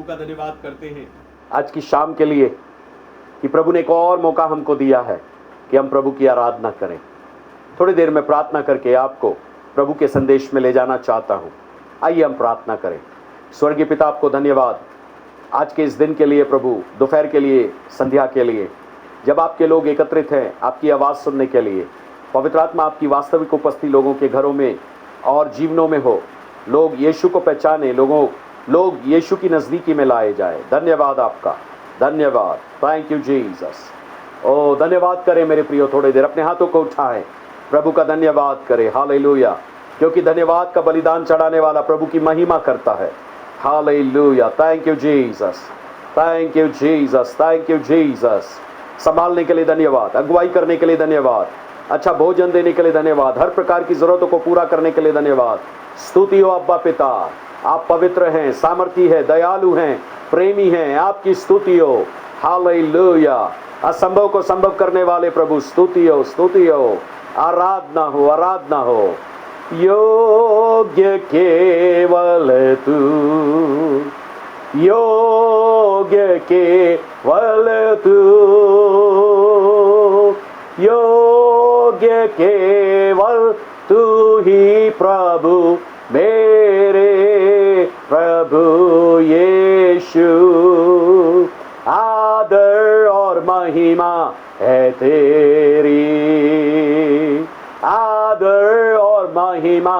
का धन्यवाद करते हैं आज की शाम के लिए कि प्रभु ने एक और मौका हमको दिया है कि हम प्रभु की आराधना करें। थोड़ी देर में प्रार्थना करके आपको प्रभु के संदेश में ले जाना चाहता हूँ। आइए हम प्रार्थना करें। स्वर्गीय पिता, आपको धन्यवाद आज के इस दिन के लिए प्रभु, दोपहर के लिए, संध्या के लिए, जब आपके लोग एकत्रित हैं आपकी आवाज़ सुनने के लिए। पवित्र आत्मा आपकी वास्तविक उपस्थिति लोगों के घरों में और जीवनों में हो। लोग यीशु को पहचाने, लोग यीशु की नज़दीकी में लाए जाए। धन्यवाद आपका, धन्यवाद। Thank you Jesus. ओ धन्यवाद करें मेरे प्रियो, थोड़ी देर अपने हाथों को उठाएं, प्रभु का धन्यवाद करें। हालेलुया, क्योंकि धन्यवाद का बलिदान चढ़ाने वाला प्रभु की महिमा करता है। Hallelujah, thank you Jesus, thank you Jesus, thank you Jesus. संभालने के लिए धन्यवाद, अगुवाई करने के लिए धन्यवाद, अच्छा भोजन देने के लिए धन्यवाद, हर प्रकार की जरूरतों को पूरा करने के लिए धन्यवाद। स्तुति हो अब्बा पिता, आप पवित्र हैं, सामर्थी है, दयालु हैं, प्रेमी हैं, आपकी स्तुति हो। हालेलुया, असंभव को संभव करने वाले प्रभु, स्तुति हो, स्तुति हो, आराधना हो, आराधना हो। योग्य केवल तू, योग्य केवल तू, योग्य केवल तू ही प्रभु, मेरे प्रभु यीशु। आदर और महिमा है तेरी, आदर और महिमा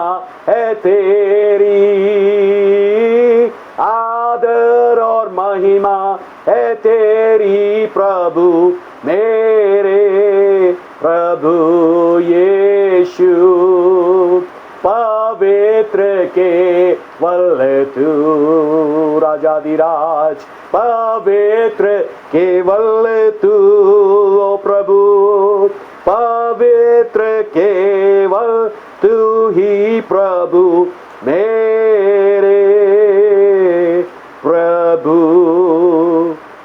है तेरी, आदर और महिमा है तेरी प्रभु, मेरे प्रभु यीशु। पवित्र केवल तू राजाधिराज, पवित्र केवल तू ओ प्रभु, पवित्र केवल तू ही प्रभु, मेरे प्रभु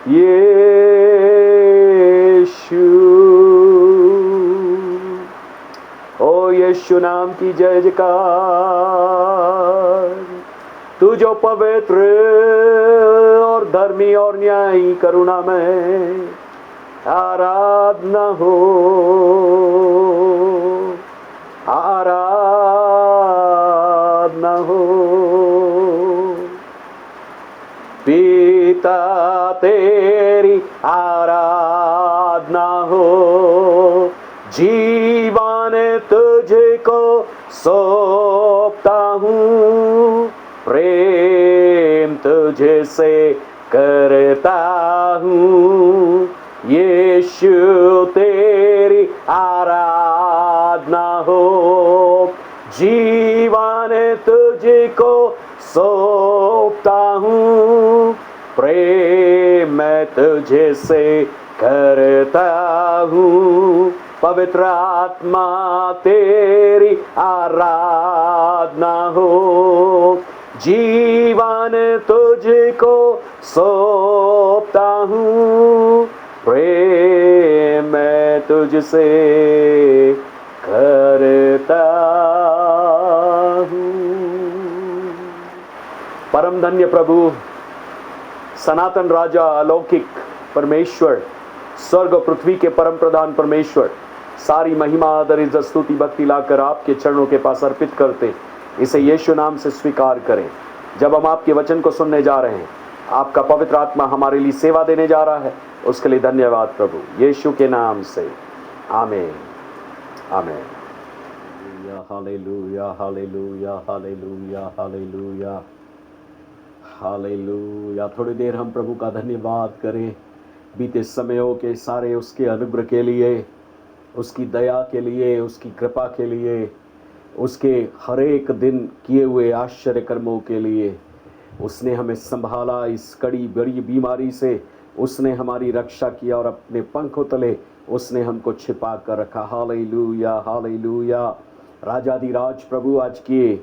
यीशु। ओ यीशु नाम की जय जयकार। तू जो पवित्र और धर्मी और न्यायी करुणा में, आराधना हो, आराधना हो। पिता तेरी आराधना हो, जीवन तुझको सौंपता हूँ, प्रेम तुझसे करता हूँ। यीशु तेरी आराधना हो, जीवन तुझको सौंपता हूँ, प्रेम मैं तुझसे करता हूँ। पवित्र आत्मा तेरी आराधना हो, जीवन तुझको सौंपता हूँ, प्रेम मैं तुझसे करता हूँ। परम धन्य प्रभु, सनातन राजा, अलौकिक परमेश्वर, स्वर्ग और पृथ्वी के परम प्रधान परमेश्वर, सारी महिमा, आदर, इज्जत, स्तुति, भक्ति लाकर आपके चरणों के पास अर्पित करते इसे यीशु नाम से स्वीकार करें। जब हम आपके वचन को सुनने जा रहे हैं, आपका पवित्र आत्मा हमारे लिए सेवा देने जा रहा है, उसके लिए धन्यवाद प्रभु, यीशु के नाम से, आमीन, आमीन। Hallelujah, hallelujah, hallelujah, hallelujah, hallelujah. थोड़ी देर हम प्रभु का धन्यवाद करें बीते समयों के सारे उसके अनुग्रह के लिए, उसकी दया के लिए, उसकी कृपा के लिए, उसके हर एक दिन किए हुए आश्चर्य कर्मों के लिए। उसने हमें संभाला इस कड़ी बड़ी बीमारी से, उसने हमारी रक्षा किया और अपने पंखों तले उसने हमको छिपा कर रखा। Hallelujah, hallelujah. राजाधिराज प्रभु, आज के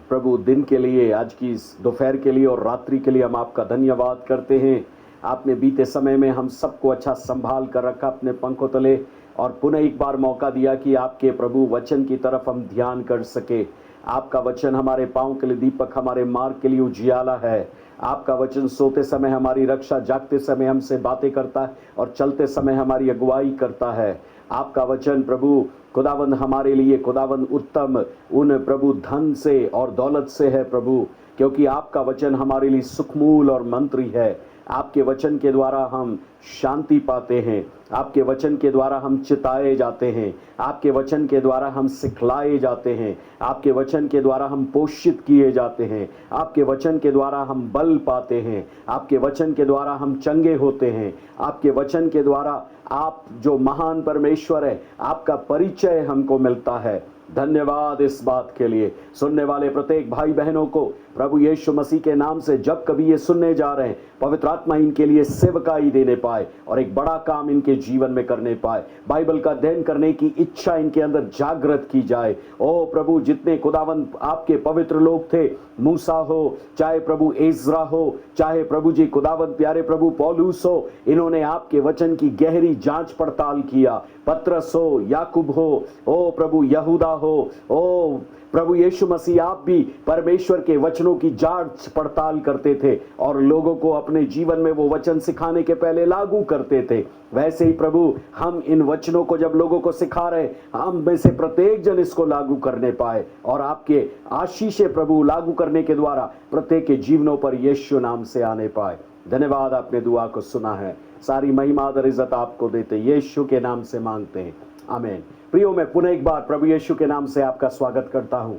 प्रभु दिन के लिए, आज की इस दोपहर के लिए और रात्रि के लिए हम आपका धन्यवाद करते हैं। आपने बीते समय में हम सबको अच्छा संभाल कर रखा अपने पंखों तले, और पुनः एक बार मौका दिया कि आपके प्रभु वचन की तरफ हम ध्यान कर सके। आपका वचन हमारे पाँव के लिए दीपक, हमारे मार्ग के लिए उजियाला है। आपका वचन सोते समय हमारी रक्षा, जागते समय हमसे बातें करता है और चलते समय हमारी अगुवाई करता है। आपका वचन प्रभु खुदावंद हमारे लिए खुदावंद उत्तम उन प्रभु धन से और दौलत से है प्रभु, क्योंकि आपका वचन हमारे लिए सुखमूल और मंत्री है। आपके वचन के द्वारा हम शांति पाते हैं, आपके वचन के द्वारा हम चिताए जाते हैं, आपके वचन के द्वारा हम सिखलाए जाते हैं, आपके वचन के द्वारा हम पोषित किए जाते हैं, आपके वचन के द्वारा हम बल पाते हैं, आपके वचन के द्वारा हम चंगे होते हैं, आपके वचन के द्वारा आप जो महान परमेश्वर है आपका परिचय हमको मिलता है। धन्यवाद इस बात के लिए। सुनने वाले प्रत्येक भाई बहनों को प्रभु यीशु मसीह के नाम से जब कभी ये सुनने जा रहे हैं, पवित्र आत्मा इनके लिए सेवकाई देने पाए और एक बड़ा काम इनके जीवन में करने पाए। बाइबल का अध्ययन करने की इच्छा इनके अंदर जागृत की जाए। ओ प्रभु, जितने खुदावंत आपके पवित्र लोग थे, मूसा हो, चाहे प्रभु एज्रा हो, चाहे प्रभु जी खुदावंत प्यारे प्रभु पौलुस हो, इन्होंने आपके वचन की गहरी जांच पड़ताल किया। पतरस हो, याकूब हो, ओ प्रभु यहूदा हो, ओ प्रभु यीशु मसीह, आप भी परमेश्वर के वचनों की जांच पड़ताल करते थे और लोगों को अपने जीवन में वो वचन सिखाने के पहले लागू करते थे। वैसे ही प्रभु, हम इन वचनों को जब लोगों को सिखा रहे, हम में से प्रत्येक जन इसको लागू करने पाए और आपके आशीषें प्रभु लागू करने के द्वारा प्रत्येक के जीवनों पर यीशु नाम से आने पाए। धन्यवाद, आपने दुआ को सुना है। सारी महिमा और इज्जत आपको देते यीशु के नाम से मांगते हैं, आमीन। प्रियो, मैं पुनः एक बार प्रभु यीशु के नाम से आपका स्वागत करता हूं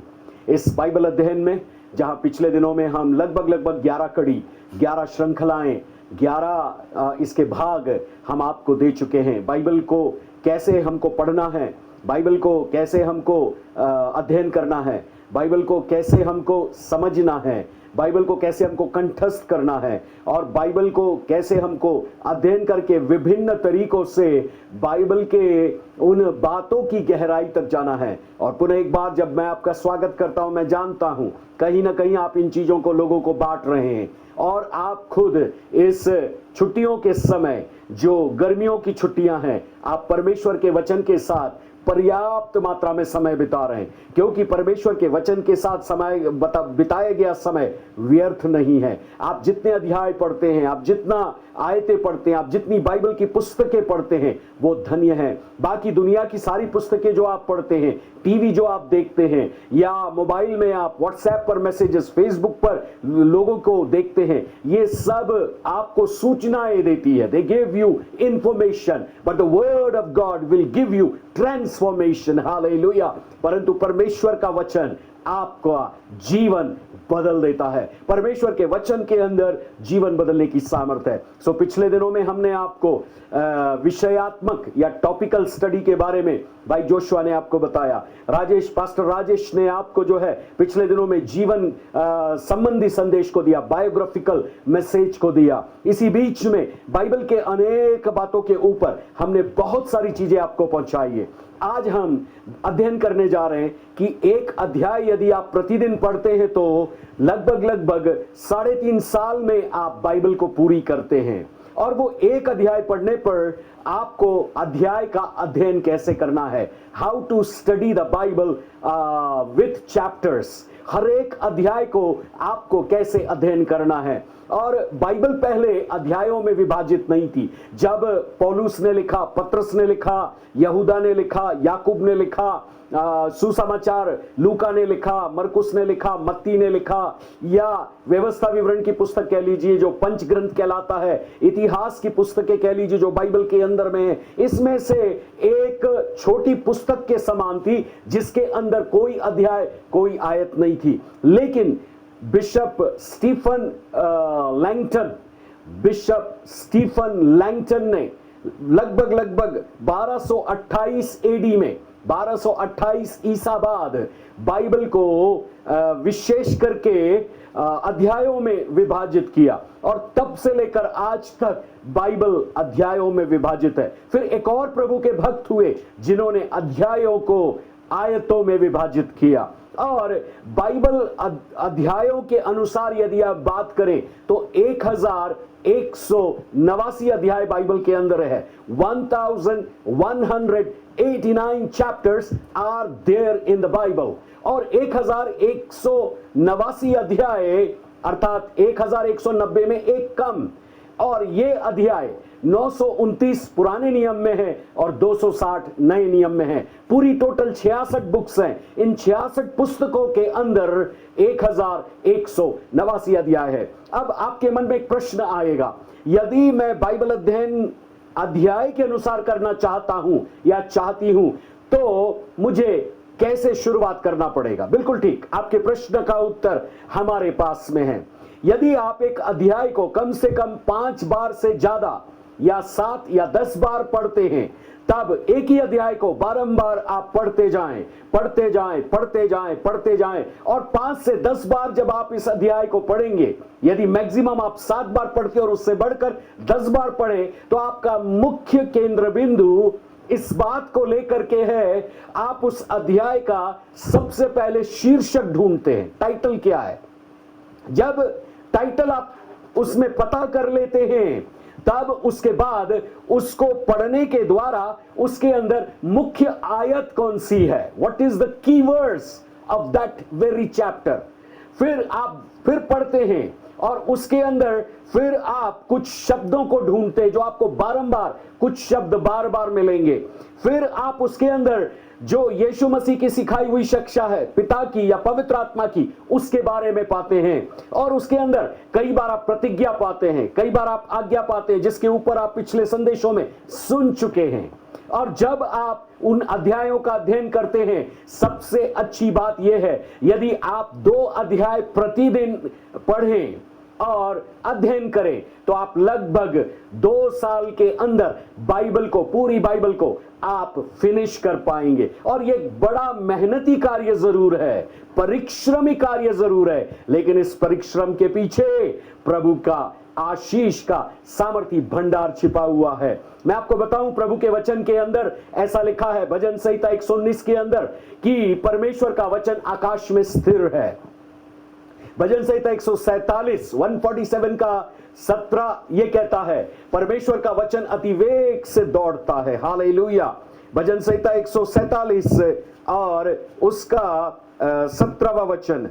इस बाइबल अध्ययन में, जहां पिछले दिनों में हम लगभग 11 कड़ी, 11 श्रृंखलाएं, 11 इसके भाग हम आपको दे चुके हैं। बाइबल को कैसे हमको पढ़ना है, बाइबल को कैसे हमको अध्ययन करना है, बाइबल को कैसे हमको समझना है, बाइबल को कैसे हमको कंठस्थ करना है और बाइबल को कैसे हमको अध्ययन करके विभिन्न तरीकों से बाइबल के उन बातों की गहराई तक जाना है। और पुनः एक बार जब मैं आपका स्वागत करता हूं, मैं जानता हूं कहीं ना कहीं आप इन चीजों को लोगों को बांट रहे हैं और आप खुद इस छुट्टियों के समय, जो गर्मियों की छुट्टियां हैं, आप परमेश्वर के वचन के साथ पर्याप्त मात्रा में समय बिता रहे हैं, क्योंकि परमेश्वर के वचन के साथ समय बिताया गया समय व्यर्थ नहीं है। आप जितने अध्याय पढ़ते हैं, आप जितना आयतें पढ़ते हैं, आप जितनी बाइबल की पुस्तकें पढ़ते हैं, वो धन्य है। बाकी दुनिया की सारी पुस्तकें जो आप पढ़ते हैं, टीवी जो आप देखते हैं, या मोबाइल में आप व्हाट्सएप पर मैसेजेस, फेसबुक पर लोगों को देखते हैं, ये सब आपको सूचनाएं देती है। They give you information, but the word of God will give you transformation. Hallelujah. परंतु परमेश्वर का वचन आपका जीवन बदल देता है। परमेश्वर के वचन के अंदर जीवन बदलने की सामर्थ्य है। सो पिछले दिनों में हमने आपको विषयात्मक या टॉपिकल स्टडी के बारे में भाई जोशुआ ने आपको बताया, पास्टर राजेश ने आपको जो है पिछले दिनों में जीवन संबंधी संदेश को दिया, बायोग्राफिकल मैसेज को दिया। इसी बीच में बाइबल के अनेक बातों के ऊपर हमने बहुत सारी चीजें आपको पहुंचाई है। आज हम अध्ययन करने जा रहे हैं कि एक अध्याय यदि आप प्रतिदिन पढ़ते हैं तो लगभग 3.5 साल में आप बाइबल को पूरी करते हैं। और वो एक अध्याय पढ़ने पर आपको अध्याय का अध्ययन कैसे करना है, how to study the Bible with chapters, हर एक अध्याय को आपको कैसे अध्ययन करना है। और बाइबल पहले अध्यायों में विभाजित नहीं थी। जब पौलुस ने लिखा, पतरस ने लिखा, यहूदा ने लिखा, याकूब ने लिखा, सुसमाचार लूका ने लिखा, मरकुस ने लिखा, मत्ती ने लिखा, या व्यवस्था विवरण की पुस्तक कह लीजिए जो पंच ग्रंथ कहलाता है, इतिहास की पुस्तकें कह लीजिए जो बाइबल के अंदर में है, इसमें से एक छोटी पुस्तक के समान थी जिसके अंदर कोई अध्याय, कोई आयत नहीं थी। लेकिन बिशप स्टीफन लैंगटन ने लगभग 1228 एडी में, 1228 ईसा बाद बाइबल को विशेष करके अध्यायों में विभाजित किया और तब से लेकर आज तक बाइबल अध्यायों में विभाजित है। फिर एक और प्रभु के भक्त हुए जिन्होंने अध्यायों को आयतों में विभाजित किया। और बाइबल अध्यायों के अनुसार यदि आप बात करें तो 1189 अध्याय बाइबल के अंदर है। 1189 chapters are there in the Bible और 1189 अध्याय अर्थात 1190 में एक कम, और ये अध्याय 929 पुराने नियम में है और 260 नए नियम में है। पूरी टोटल 66 बुक्स हैं। इन 66 पुस्तकों के अंदर 1189 अध्याय है। अब आपके मन में एक प्रश्न आएगा, यदि मैं बाइबल अध्ययन अध्याय के अनुसार करना चाहता हूं या चाहती हूं तो मुझे कैसे शुरुआत करना पड़ेगा? बिल्कुल ठीक, आपके प्रश्न का उत्तर हमारे पास में है। यदि आप एक अध्याय को कम से कम 5 बार से ज्यादा या 7 या 10 बार पढ़ते हैं, तब एक ही अध्याय को बारंबार आप पढ़ते जाएं, पढ़ते जाएं, पढ़ते जाएं, पढ़ते जाएं, और 5 से 10 बार जब आप इस अध्याय को पढ़ेंगे, यदि मैक्सिमम आप 7 बार पढ़ते और उससे बढ़कर 10 बार पढ़े, तो आपका मुख्य केंद्र बिंदु इस बात को लेकर के है, आप उस अध्याय का सबसे पहले शीर्षक ढूंढते हैं, टाइटल क्या है। जब टाइटल आप उसमें पता कर लेते हैं, तब उसके बाद उसको पढ़ने के द्वारा उसके अंदर मुख्य आयत कौन सी है, what is the keywords of that very chapter, फिर आप फिर पढ़ते हैं और उसके अंदर फिर आप कुछ शब्दों को ढूंढते हैं जो आपको बारंबार कुछ शब्द बार बार मिलेंगे। फिर आप उसके अंदर जो यीशु मसीह की सिखाई हुई शिक्षा है, पिता की या पवित्र आत्मा की, उसके बारे में पाते हैं। और उसके अंदर कई बार आप प्रतिज्ञा पाते हैं, कई बार आप आज्ञा पाते हैं, जिसके ऊपर आप पिछले संदेशों में सुन चुके हैं। और जब आप उन अध्यायों का अध्ययन करते हैं, सबसे अच्छी बात यह है, यदि आप 2 अध्याय प्रतिदिन पढ़ें और अध्ययन करें, तो आप लगभग 2 साल के अंदर बाइबल को, पूरी बाइबल को आप फिनिश कर पाएंगे। और यह बड़ा मेहनती कार्य जरूर है, परिश्रमी कार्य जरूर है, लेकिन इस परिश्रम के पीछे प्रभु का आशीष का सामर्थी भंडार छिपा हुआ है। मैं आपको बताऊं, प्रभु के वचन के अंदर ऐसा लिखा है, भजन संहिता 119 के अंदर, कि परमेश्वर का वचन आकाश में स्थिर है। भजन संहिता 147 का 17 ये कहता है, परमेश्वर का वचन अति वेग से दौड़ता है। हालेलुया। भजन संहिता 147 और उसका 17वां वचन,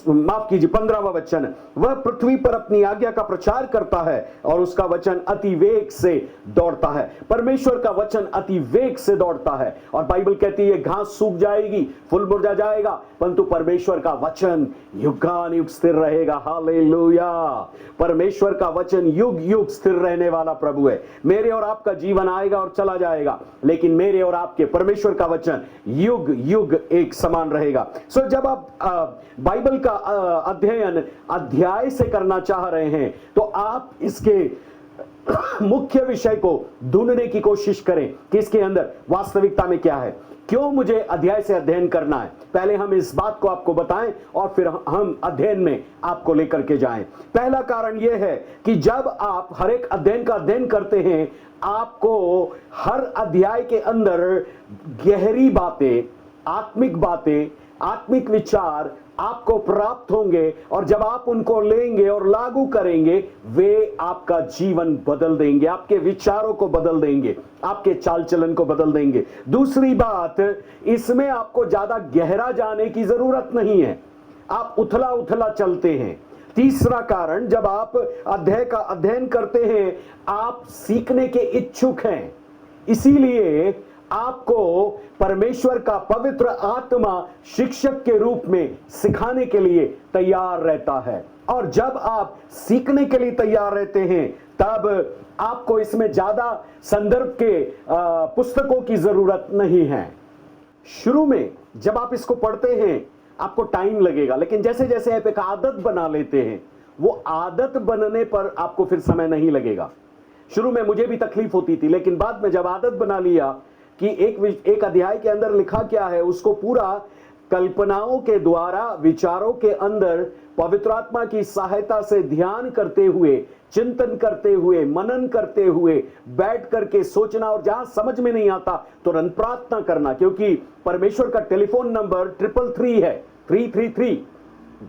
माफ कीजिए 15वां वचन, वह पृथ्वी पर अपनी आज्ञा का प्रचार करता है और उसका वचन अति वेग से दौड़ता है। परमेश्वर का वचन अति वेग से दौड़ता है। और बाइबल कहती है घास सूख जाएगी, फूल मुरझा जाएगा, परंतु परमेश्वर का वचन युगानुयुग स्थिर रहेगा। हालेलुया। परमेश्वर का वचन युग युग स्थिर रहने वाला प्रभु है। मेरे और आपका जीवन आएगा और चला जाएगा, लेकिन मेरे और आपके परमेश्वर का वचन युग युग एक समान रहेगा। सो जब आप बाइबल का अध्ययन अध्याय से करना चाह रहे हैं, तो आप इसके मुख्य विषय को ढूंढने की कोशिश करें कि इसके अंदर वास्तविकता में क्या है। क्यों मुझे अध्याय से अध्ययन करना है, पहले हम इस बात को आपको बताएं और फिर हम अध्ययन में आपको लेकर के जाएं। पहला कारण यह है कि जब आप हर एक अध्ययन का अध्ययन करते हैं, आपको हर अध्याय के अंदर गहरी बातें, आत्मिक विचार आपको प्राप्त होंगे, और जब आप उनको लेंगे और लागू करेंगे, वे आपका जीवन बदल देंगे, आपके विचारों को बदल देंगे, आपके चाल चलन को बदल देंगे। दूसरी बात, इसमें आपको ज्यादा गहरा जाने की जरूरत नहीं है, आप उथला उथला चलते हैं। तीसरा कारण, जब आप अध्याय का अध्ययन करते हैं, आप सीखने के इच्छुक हैं, इसीलिए आपको परमेश्वर का पवित्र आत्मा शिक्षक के रूप में सिखाने के लिए तैयार रहता है। और जब आप सीखने के लिए तैयार रहते हैं, तब आपको इसमें ज्यादा संदर्भ के पुस्तकों की जरूरत नहीं है। शुरू में जब आप इसको पढ़ते हैं, आपको टाइम लगेगा, लेकिन जैसे जैसे आप एक आदत बना लेते हैं, वो आदत बनने पर आपको फिर समय नहीं लगेगा। शुरू में मुझे भी तकलीफ होती थी, लेकिन बाद में जब आदत बना लिया कि एक अध्याय के अंदर लिखा क्या है, उसको पूरा कल्पनाओं के द्वारा, विचारों के अंदर पवित्र आत्मा की सहायता से ध्यान करते हुए, चिंतन करते हुए, मनन करते हुए, बैठ करके सोचना, और जहां समझ में नहीं आता तुरंत प्रार्थना करना, क्योंकि परमेश्वर का टेलीफोन नंबर 333 है, 333,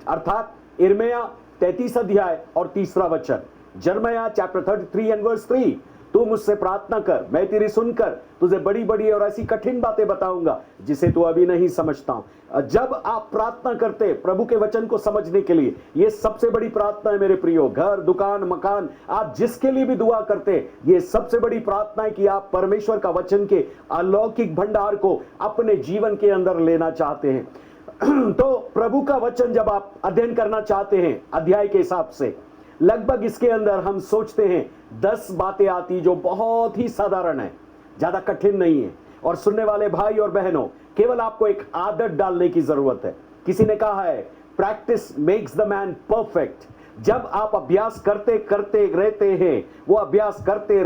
अर्थात यिर्मयाह 33 अध्याय और 3रा वचन, यिर्मयाह चैप्टर 33 एंड वर्स 3। तू मुझसे प्रार्थना कर, मैं तेरी सुनकर तुझे बड़ी बड़ी और ऐसी कठिन बातें बताऊंगा जिसे तू अभी नहीं समझता हूं। जब आप प्रार्थना करते प्रभु के वचन को समझने के लिए, ये सबसे बड़ी प्रार्थना है मेरे प्रियो। घर, दुकान, मकान, आप जिसके लिए भी दुआ करते, ये सबसे बड़ी प्रार्थना है कि आप परमेश्वर का वचन के अलौकिक भंडार को अपने जीवन के अंदर लेना चाहते हैं। तो प्रभु का वचन जब आप अध्ययन करना चाहते हैं अध्याय के हिसाब से, लगभग इसके अंदर हम सोचते हैं 10 बातें आती जो बहुत ही साधारण है, ज्यादा कठिन नहीं है। और सुनने वाले भाई और बहनों, केवल आपको एक आदत डालने की जरूरत है। किसी ने कहा है practice makes the man perfect. जब आप अभ्यास करते करते रहते हैं, वो अभ्यास करते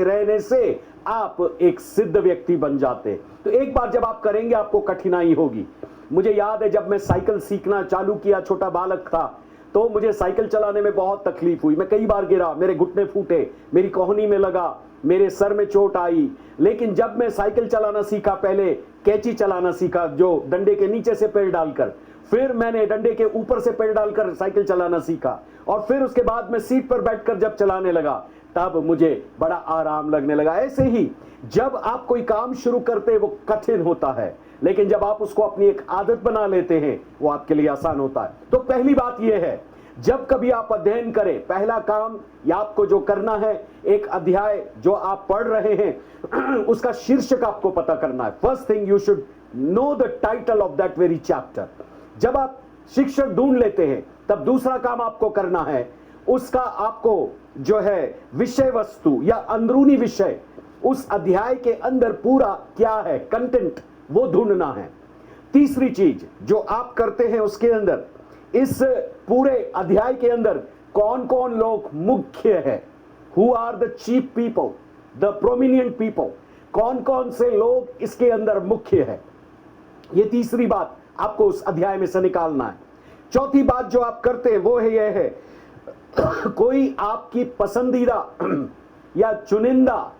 रहने से आप एक सिद्ध व्यक्ति बन जाते। तो एक बार जब आप करेंगे आपको कठिनाई होगी। मुझे याद है जब मैं साइकिल सीखना चालू किया, छोटा बालक था, तो मुझे साइकिल चलाने में बहुत तकलीफ हुई। मैं कई बार गिरा, मेरे घुटने फूटे, मेरी कोहनी में लगा, मेरे सर में चोट आई। लेकिन जब मैं साइकिल चलाना सीखा, पहले कैची चलाना सीखा जो डंडे के नीचे से पैर डालकर, फिर मैंने डंडे के ऊपर से पैर डालकर साइकिल चलाना सीखा, और फिर उसके बाद मैं सीट पर बैठकर जब चलाने लगा तब मुझे बड़ा आराम लगने लगा। ऐसे ही जब आप कोई काम शुरू करते वो कठिन होता है, लेकिन जब आप उसको अपनी एक आदत बना लेते हैं वो आपके लिए आसान होता है। तो पहली बात यह है, जब कभी आप अध्ययन करें, पहला काम या आपको जो करना है, एक अध्याय जो आप पढ़ रहे हैं उसका शीर्षक आपको पता करना है। First thing you should know the title of that very chapter. जब आप शिक्षक ढूंढ लेते हैं तब दूसरा काम आपको करना है, उसका आपको जो है विषय वस्तु या अंदरूनी विषय, उस अध्याय के अंदर पूरा क्या है कंटेंट, वो ढूंढना है। तीसरी चीज जो आप करते हैं उसके अंदर, इस पूरे अध्याय के अंदर कौन कौन लोग मुख्य है, who are the chief people, the prominent people, कौन कौन से लोग इसके अंदर मुख्य है, ये तीसरी बात आपको उस अध्याय में से निकालना है। चौथी बात जो आप करते हैं वो है यह है, कोई आपकी पसंदीदा या चुनिंदा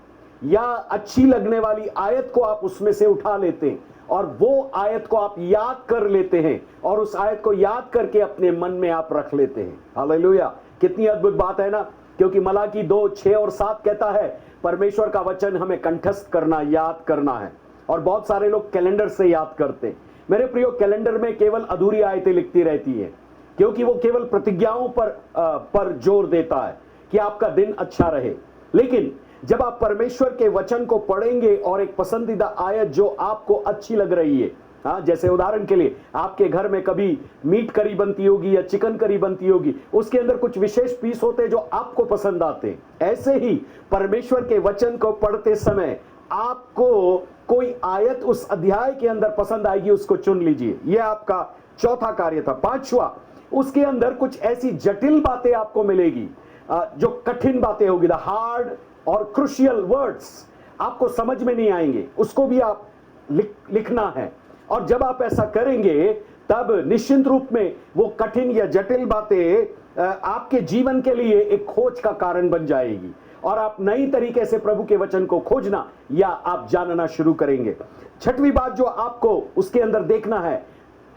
या अच्छी लगने वाली आयत को आप उसमें से उठा लेते हैं और वो आयत को आप याद कर लेते हैं और उस आयत को याद करके अपने मन में आप रख लेते हैं। हालेलुया, कितनी अद्भुत बात है ना। क्योंकि मलाकी 2, 6 और 7 कहता है परमेश्वर का वचन हमें कंठस्थ करना, याद करना है। और बहुत सारे लोग कैलेंडर से याद करते हैं। मेरे प्रियो, कैलेंडर में केवल अधूरी आयतें लिखती रहती है, क्योंकि वो केवल प्रतिज्ञाओं पर जोर देता है कि आपका दिन अच्छा रहे। लेकिन जब आप परमेश्वर के वचन को पढ़ेंगे और एक पसंदीदा आयत जो आपको अच्छी लग रही है, हाँ, जैसे उदाहरण के लिए आपके घर में कभी मीट करी बनती होगी या चिकन करी बनती होगी, उसके अंदर कुछ विशेष पीस होते हैं जो आपको पसंद आते हैं। ऐसे ही परमेश्वर के वचन को पढ़ते समय आपको कोई आयत उस अध्याय के अंदर पसंद आएगी, उसको चुन लीजिए। यह आपका चौथा कार्य था। पांचवा, उसके अंदर कुछ ऐसी जटिल बातें आपको मिलेगी, जो कठिन बातें होगी, द हार्ड और क्रुशियल वर्ड्स आपको समझ में नहीं आएंगे, उसको भी आप लिखना है। और जब आप ऐसा करेंगे तब निश्चित रूप में वो कठिन या जटिल बातें आपके जीवन के लिए एक खोज का कारण बन जाएगी और आप नई तरीके से प्रभु के वचन को खोजना या आप जानना शुरू करेंगे। छठवीं बात जो आपको उसके अंदर देखना है,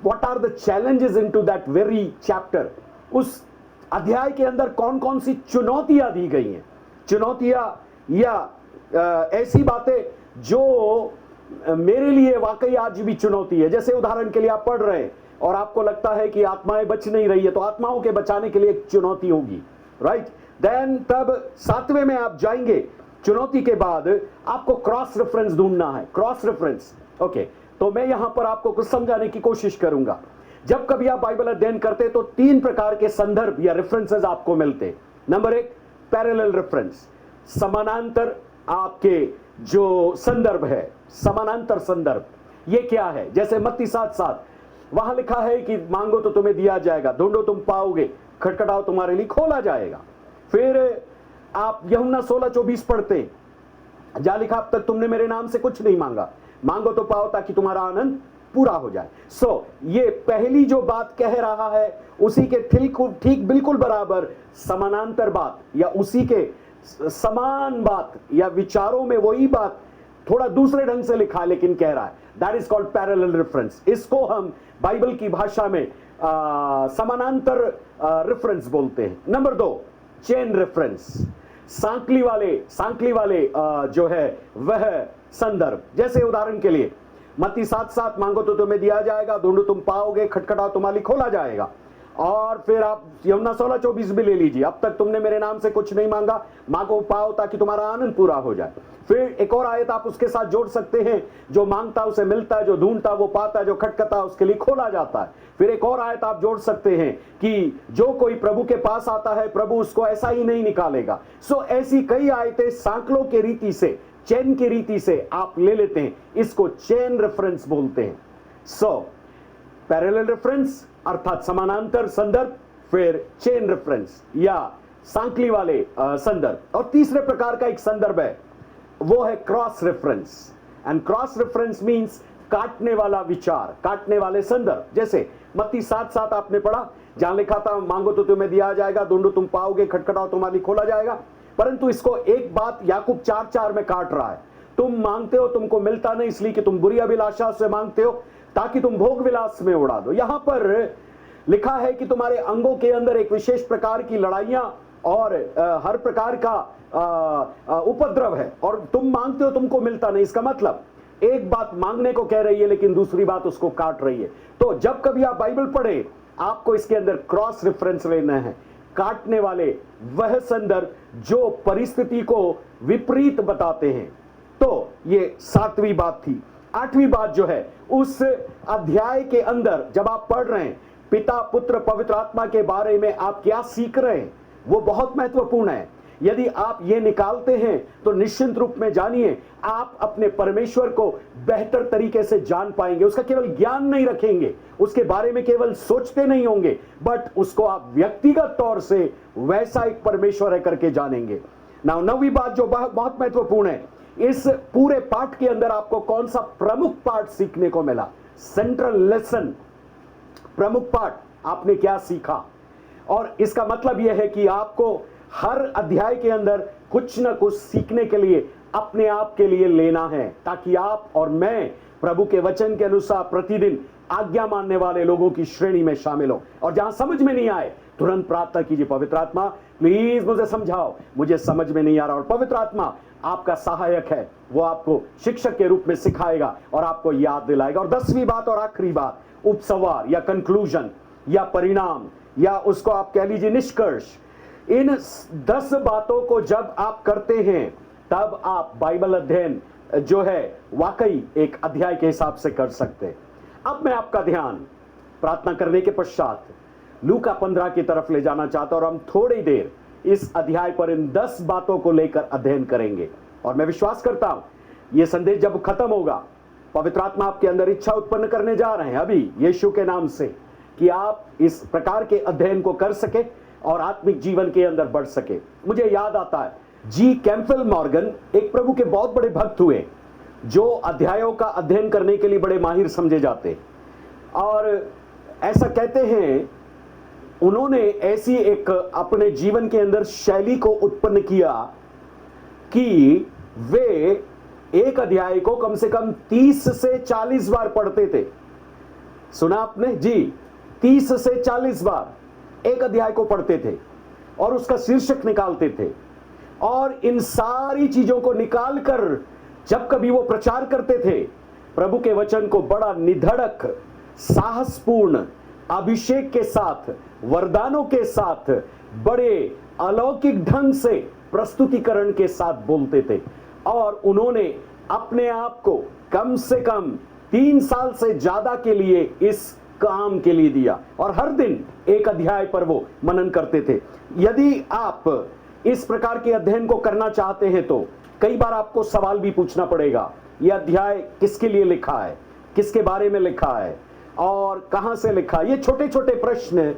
what are the challenges into that very chapter. उस अध्याय के अंदर कौन कौन सी चुनौतियां दी गई हैं, चुनौतियां या ऐसी बातें जो मेरे लिए वाकई आज भी चुनौती है। जैसे उदाहरण के लिए आप पढ़ रहे हैं और आपको लगता है कि आत्माएं बच नहीं रही है, तो आत्माओं के बचाने के लिए एक चुनौती होगी, राइट। देन तब 7वें में आप जाएंगे। चुनौती के बाद आपको क्रॉस रेफरेंस ढूंढना है, क्रॉस रेफरेंस। ओके, तो मैं यहां पर आपको कुछ समझाने की कोशिश करूंगा। जब कभी आप बाइबल अध्ययन करते तो 3 प्रकार के संदर्भ या रेफरेंसेस आपको मिलते। नंबर 1, पैरेलल रेफरेंस, समानांतर आपके जो संदर्भ है, समानांतर संदर्भ। ये क्या है? जैसे मत्ती 7:7, वहां लिखा है कि मांगो तो तुम्हें दिया जाएगा, ढूंढो तुम पाओगे, खटखटाओ तुम्हारे लिए खोला जाएगा। फिर आप यूहन्ना 16:24 पढ़ते, जहां लिखा अब तक तुमने मेरे नाम से कुछ नहीं मांगा, मांगो तो पाओ ताकि तुम्हारा आनंद पूरा हो जाए। ये पहली जो बात कह रहा है उसी के ठीक बिल्कुल बराबर समानांतर बात या उसी के समान बात या विचारों में वही बात थोड़ा दूसरे ढंग से लिखा लेकिन कह रहा है। That is called parallel reference. इसको हम बाइबल की भाषा में समानांतर रेफरेंस बोलते हैं। Number 2, chain reference. सांकली वाले जो है वह संदर्भ। जैसे उदाहरण के लिए मत्ती 7:7, मांगो तो तुम्हें दिया जाएगा, ढूंढो तुम पाओगे, खटखटाओ तुम्हारे लिए खोला जाएगा। और फिर आप यूहन्ना 16:24 भी ले लीजिए, अब तक तुमने मेरे नाम से कुछ नहीं मांगा, मांगो पाओ ताकि तुम्हारा आनंद पूरा हो जाए। फिर एक और आयत आप उसके साथ जोड़ सकते हैं, जो मांगता उसे मिलता है, जो ढूंढता वो पाता है, जो खटखटा उसके लिए खोला जाता है। फिर एक और आयत आप जोड़ सकते हैं कि जो कोई प्रभु के पास आता है प्रभु उसको ऐसा ही नहीं निकालेगा। सो ऐसी कई आयतें सांकलों के रीति से, चेन की रीति से आप ले लेते हैं, इसको चेन रेफरेंस बोलते हैं। सो पैरेलल रेफरेंस अर्थात समानांतर संदर्भ, फिर चेन रेफरेंस या सांकली वाले संदर्भ। और तीसरे प्रकार का एक संदर्भ है, वो है cross reference. And cross reference means काटने वाला विचार, काटने वाले संदर्भ। जैसे मत्ती 7:7 आपने पढ़ा, जहां लिखा था मांगो तो तुम्हें दिया जाएगा, ढूंढो तुम पाओगे, खटखटाओ तुम्हारे लिए खोला जाएगा। परंतु इसको एक बात याकूब 4:4 में काट रहा है, तुम मांगते हो तुमको मिलता नहीं इसलिए कि तुम बुरी अभिलाषा से मांगते हो ताकि तुम भोग विलास में उड़ा दो। यहां पर लिखा है कि तुम्हारे अंगों के अंदर एक विशेष प्रकार की लड़ाइयां और हर प्रकार का उपद्रव है और तुम मांगते हो तुमको मिलता नहीं। इसका मतलब एक बात मांगने को कह रही है लेकिन दूसरी बात उसको काट रही है। तो जब कभी आप बाइबल पढ़े आपको इसके अंदर क्रॉस रेफरेंस लेना है, काटने वाले वह संदर्भ जो परिस्थिति को विपरीत बताते हैं। तो ये 7वीं बात थी। 8वीं बात जो है उस अध्याय के अंदर जब आप पढ़ रहे हैं पिता पुत्र पवित्र आत्मा के बारे में आप क्या सीख रहे हैं वो बहुत महत्वपूर्ण है। यदि आप ये निकालते हैं तो निश्चित रूप में जानिए आप अपने परमेश्वर को बेहतर तरीके से जान पाएंगे। उसका केवल ज्ञान नहीं रखेंगे, उसके बारे में केवल सोचते नहीं होंगे, बट उसको आप व्यक्तिगत तौर से वैसा एक परमेश्वर है करके जानेंगे। नाउ 9वीं बात जो बहुत महत्वपूर्ण है, इस पूरे पाठ के अंदर आपको कौन सा प्रमुख पाठ सीखने को मिला, सेंट्रल लेसन, प्रमुख पाठ आपने क्या सीखा। और इसका मतलब यह है कि आपको हर अध्याय के अंदर कुछ ना कुछ सीखने के लिए अपने आप के लिए लेना है ताकि आप और मैं प्रभु के वचन के अनुसार प्रतिदिन आज्ञा मानने वाले लोगों की श्रेणी में शामिल हो। और जहां समझ में नहीं आए तुरंत प्रार्थना कीजिए, पवित्र आत्मा प्लीज मुझे समझाओ, मुझे समझ में नहीं आ रहा। और पवित्र आत्मा आपका सहायक है, वो आपको शिक्षक के रूप में सिखाएगा और आपको याद दिलाएगा। और 10वीं बात और आखिरी बात, उपसंहार या कंक्लूजन या परिणाम या उसको आप कह लीजिए निष्कर्ष। इन 10 बातों को जब आप करते हैं तब आप बाइबल अध्ययन जो है वाकई एक अध्याय के हिसाब से कर सकते हैं। अब मैं आपका ध्यान प्रार्थना करने के पश्चात लूका 15 की तरफ ले जाना चाहता हूं और हम थोड़ी देर इस अध्याय पर इन 10 बातों को लेकर अध्ययन करेंगे। और मैं विश्वास करता हूं यह संदेश जब खत्म होगा पवित्र आत्मा आपके अंदर इच्छा उत्पन्न करने जा रहे हैं अभी यीशु के नाम से कि आप इस प्रकार के अध्ययन को कर सके और आत्मिक जीवन के अंदर बढ़ सके। मुझे याद आता है जी कैम्पबेल मॉर्गन एक प्रभु के बहुत बड़े भक्त हुए जो अध्यायों का अध्ययन करने के लिए बड़े माहिर समझे जाते, और ऐसा कहते हैं उन्होंने ऐसी एक अपने जीवन के अंदर शैली को उत्पन्न किया कि वे एक अध्याय को कम से कम 30 से 40 बार पढ़ते थे। सुना आपने जी, 30 से 40 बार एक अध्याय को पढ़ते थे और उसका शीर्षक निकालते थे। और इन सारी चीजों को निकालकर जब कभी वो प्रचार करते थे प्रभु के वचन को बड़ा निधड़क, साहसपूर्ण, अभिषेक के साथ, वरदानों के साथ, बड़े अलौकिक ढंग से प्रस्तुतिकरण के साथ बोलते थे। और उन्होंने अपने आप को कम से कम 3 साल से ज्यादा के लिए इस काम के लिए दिया और हर दिन एक अध्याय पर वो मनन करते थे। यदि आप इस प्रकार के अध्ययन को करना चाहते हैं तो कई बार आपको सवाल भी पूछना पड़ेगा, यह अध्याय किसके लिए लिखा है, किसके बारे में लिखा है और कहां से लिखा। ये छोटे छोटे प्रश्न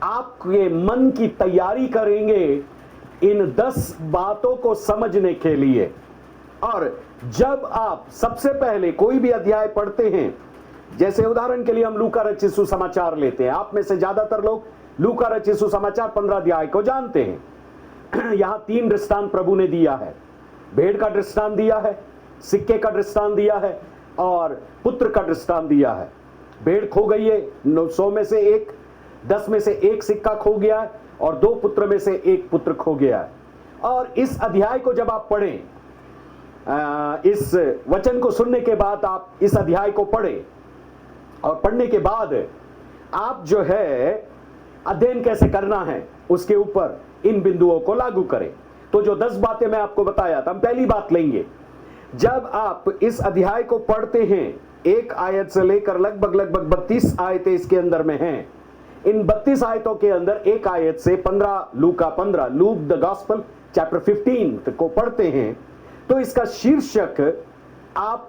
आपके मन की तैयारी करेंगे इन 10 बातों को समझने के लिए। और जब आप सबसे पहले कोई भी अध्याय पढ़ते हैं, जैसे उदाहरण के लिए हम लूका रचित सुसमाचार लेते हैं, आप में से ज्यादातर लोग लूका रचित सुसमाचार 15 अध्याय को जानते हैं। यहां 3 दृष्टांत प्रभु ने दिया है, भेड़ का दृष्टांत दिया है, सिक्के का दृष्टांत दिया है और पुत्र का दृष्टांत दिया है। भेड़ खो गई है, 100 में से 10 में से 1 सिक्का खो गया है और 2 पुत्र में से 1 पुत्र खो गया है। और इस अध्याय को जब आप पढ़ें, इस वचन को सुनने के बाद आप इस अध्याय को पढ़ें और पढ़ने के बाद आप जो है अध्ययन कैसे करना है उसके ऊपर इन बिंदुओं को लागू करें। तो जो 10 बातें मैं आपको बताया था, हम पहली बात लेंगे, जब आप इस अध्याय को पढ़ते हैं, एक आयत से लेकर लगभग 32 आयतें इसके अंदर में हैं। इन 32 आयतों के अंदर एक आयत से 15 लूक द गॉस्पेल चैप्टर 15 को पढ़ते हैं, तो इसका शीर्षक आप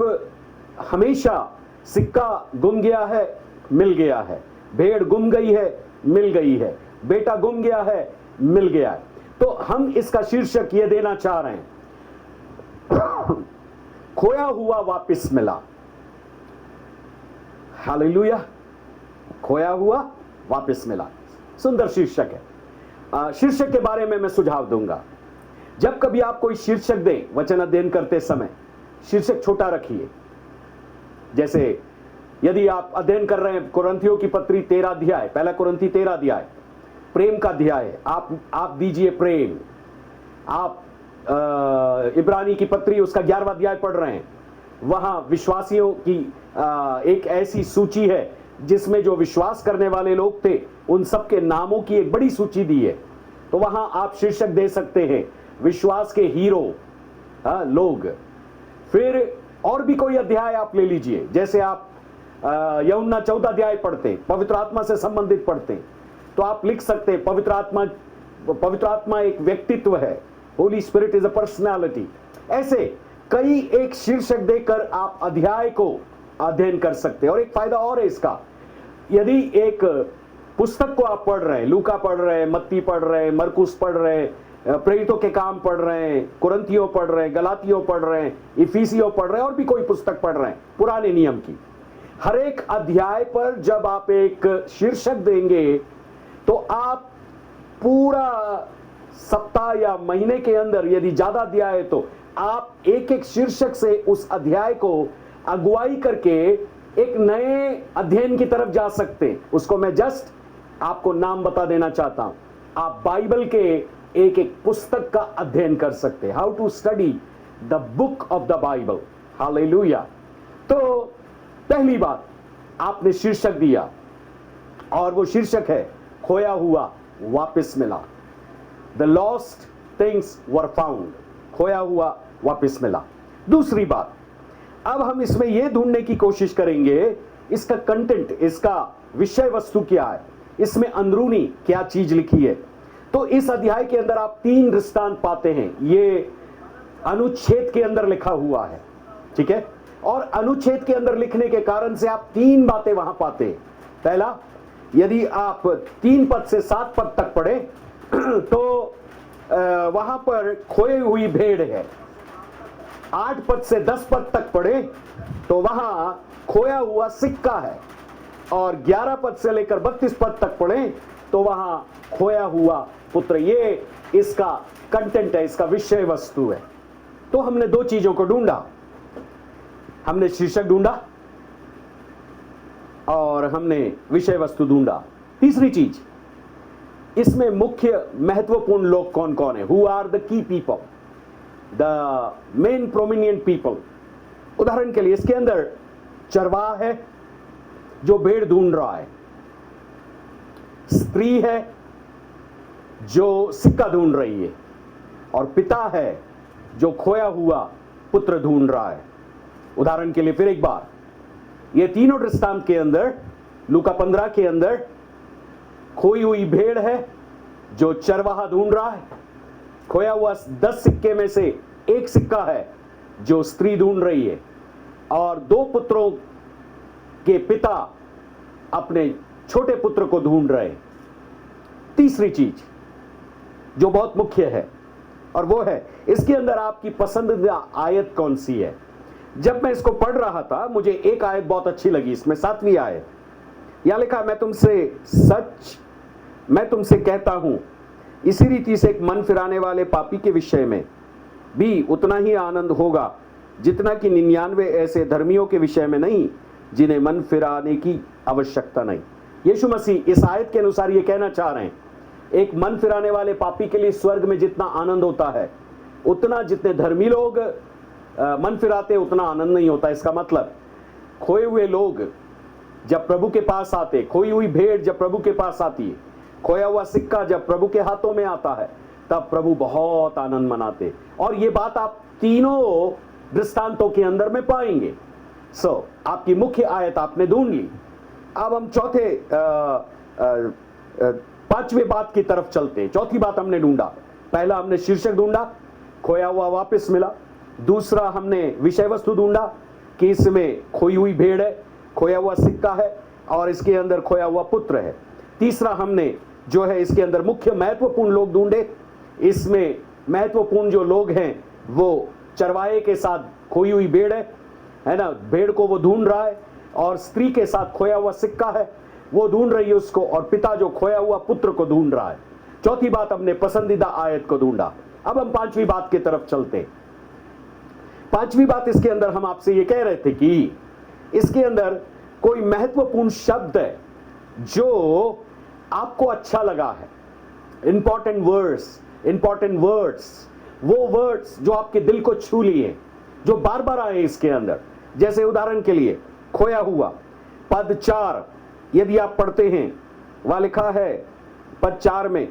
हमेशा सिक्का गुम गया है, मिल गया है, भेड़ गुम गई है, मिल गई है, बेटा गुम गया है, मिल गया है। तो हम इसका शीर्षक ये देना चाह रहे हैं, खोया हुआ वापस मिला। हालेलुया, खोया हुआ वापस मिला। सुंदर शीर्षक है। शीर्षक के बारे में मैं सुझाव दूंगा। जब कभी आप कोई शीर्षक दें वचन अध्ययन करते समय, शीर्षक छोटा रखिए। जैसे यदि आप अध्ययन कर रहे हैं कुरिन्थियों की पत्री 13 अध्याय, पहला कुरिन्थी 13 अध्याय प्रेम का अध्याय है, आप दीजिए प्रेम। आप इब्रानी की पत्री उसका 11वां अध्याय पढ़ रहे हैं, वहां विश्वासियों की एक ऐसी सूची है जिसमें जो विश्वास करने वाले लोग थे उन सबके नामों की एक बड़ी सूची दी है। तो वहां आप शीर्षक दे सकते हैं विश्वास के हीरो लोग। फिर और भी कोई अध्याय आप ले लीजिए, जैसे आप यूहन्ना 14 अध्याय पढ़ते हैं, पवित्र आत्मा से संबंधित पढ़ते हैं, तो आप लिख सकते हैं पवित्र आत्मा एक व्यक्तित्व है, Holi spirit is a personality. ऐसे कई एक शीर्षक देकर आप अध्याय को अध्ययन कर सकते हैं। और एक फायदा और है इसका, यदि एक पुस्तक को आप पढ़ रहे हैं, लूका पढ़ रहे हैं, मत्ती पढ़ रहे हैं, मरकुस पढ़ रहे हैं, प्रेरितों के काम पढ़ रहे हैं, कुरिन्थियों पढ़ रहे हैं, गलातियों पढ़ रहे हैं, इफिसियों पढ़ रहे हैं, और भी कोई पुस्तक पढ़ रहे हैं पुराने नियम की, हर एक अध्याय पर जब आप एक शीर्षक देंगे तो आप पूरा सप्ताह या महीने के अंदर, यदि ज्यादा अध्याय है तो आप एक एक शीर्षक से उस अध्याय को अगुवाई करके एक नए अध्ययन की तरफ जा सकते हैं। उसको मैं जस्ट आपको नाम बता देना चाहता हूं। आप बाइबल के एक एक पुस्तक का अध्ययन कर सकते हैं। How to study the book of the Bible. Hallelujah. तो पहली बात आपने शीर्षक दिया, और वो शीर्षक है खोया हुआ वापस मिला। The lost things were found, खोया हुआ वापस मिला। दूसरी बात, अब हम इसमें यह ढूंढने की कोशिश करेंगे इसका कंटेंट, इसका विषय वस्तु क्या है, इसमें अंदरूनी क्या चीज लिखी है। तो इस अध्याय के अंदर आप 3 दृष्टांत पाते हैं, ये अनुच्छेद के अंदर लिखा हुआ है, ठीक है। और अनुच्छेद के अंदर लिखने के कारण से आप 3 बातें वहां पाते हैं। पहला, यदि आप 3 पद से 7 पद तक पढ़े तो वहां पर खोई हुई भेड़ है। 8 पद से 10 पद तक पढ़े तो वहां खोया हुआ सिक्का है। और 11 पद से लेकर 32 पद तक पढ़े तो वहां खोया हुआ पुत्र। ये इसका कंटेंट है, इसका विषय वस्तु है। तो हमने 2 चीजों को ढूंढा, हमने शीर्षक ढूंढा और हमने विषय वस्तु ढूंढा। तीसरी चीज, इसमें मुख्य महत्वपूर्ण लोग कौन कौन है। Who are the key people, the main prominent people. उदाहरण के लिए इसके अंदर चरवाहा है जो भेड़ ढूंढ रहा है, स्त्री है जो सिक्का ढूंढ रही है, और पिता है जो खोया हुआ पुत्र ढूंढ रहा है। उदाहरण के लिए फिर एक बार, ये तीनों दृष्टांत के अंदर, लूका 15 के अंदर खोई हुई भेड़ है जो चरवाहा ढूंढ रहा है, खोया हुआ 10 सिक्के में से एक सिक्का है जो स्त्री ढूंढ रही है, और 2 पुत्रों के पिता अपने छोटे पुत्र को ढूंढ रहे हैं। तीसरी चीज जो बहुत मुख्य है, और वो है इसके अंदर आपकी पसंदीदा आयत कौन सी है। जब मैं इसको पढ़ रहा था मुझे एक आयत बहुत अच्छी लगी, इसमें 7वीं आयत, यहां लिखा, मैं तुमसे कहता हूं, इसी रीति से एक मन फिराने वाले पापी के विषय में भी उतना ही आनंद होगा जितना कि 99 ऐसे धर्मियों के विषय में नहीं जिन्हें मन फिराने की आवश्यकता नहीं। यीशु मसीह इस आयत के अनुसार ये कहना चाह रहे हैं, एक मन फिराने वाले पापी के लिए स्वर्ग में जितना आनंद होता है, उतना जितने धर्मी लोग मन फिराते उतना आनंद नहीं होता। इसका मतलब खोए हुए लोग जब प्रभु के पास आते, खोई हुई भेड़ जब प्रभु के पास आती है, खोया हुआ सिक्का जब प्रभु के हाथों में आता है, तब प्रभु बहुत आनंद मनाते। और ये बात आप तीनों दृष्टांतों के अंदर में पाएंगे। आपकी मुख्य आयत आपने ढूंढ ली। अब हम चौथे पांचवें बात की तरफ चलते। चौथी बात हमने ढूंढा, पहला हमने शीर्षक ढूंढा, खोया हुआ वापस मिला। दूसरा हमने विषय वस्तु ढूंढा कि इसमें खोई हुई भेड़ है, खोया हुआ सिक्का है और इसके अंदर खोया हुआ पुत्र है। तीसरा हमने जो है इसके अंदर मुख्य महत्वपूर्ण लोग ढूंढे। इसमें महत्वपूर्ण जो लोग हैं वो चरवाहे के साथ खोई हुई भेड़ है ना, भेड़ को वो ढूंढ रहा है, और स्त्री के साथ खोया हुआ सिक्का है, वो ढूंढ रही है उसको, और पिता जो खोया हुआ पुत्र को ढूंढ रहा है। चौथी बात हमने पसंदीदा आयत को ढूंढा। अब हम पांचवी बात की तरफ चलते। पांचवी बात इसके अंदर हम आपसे ये कह रहे थे कि इसके अंदर कोई महत्वपूर्ण शब्द है जो आपको अच्छा लगा है, इंपॉर्टेंट वर्ड्स, वो वर्ड्स जो आपके दिल को छू लिए, जो बार बार आए इसके अंदर। जैसे उदाहरण के लिए खोया हुआ, पद 4 यदि आप पढ़ते हैं, वहां लिखा है पद 4 में,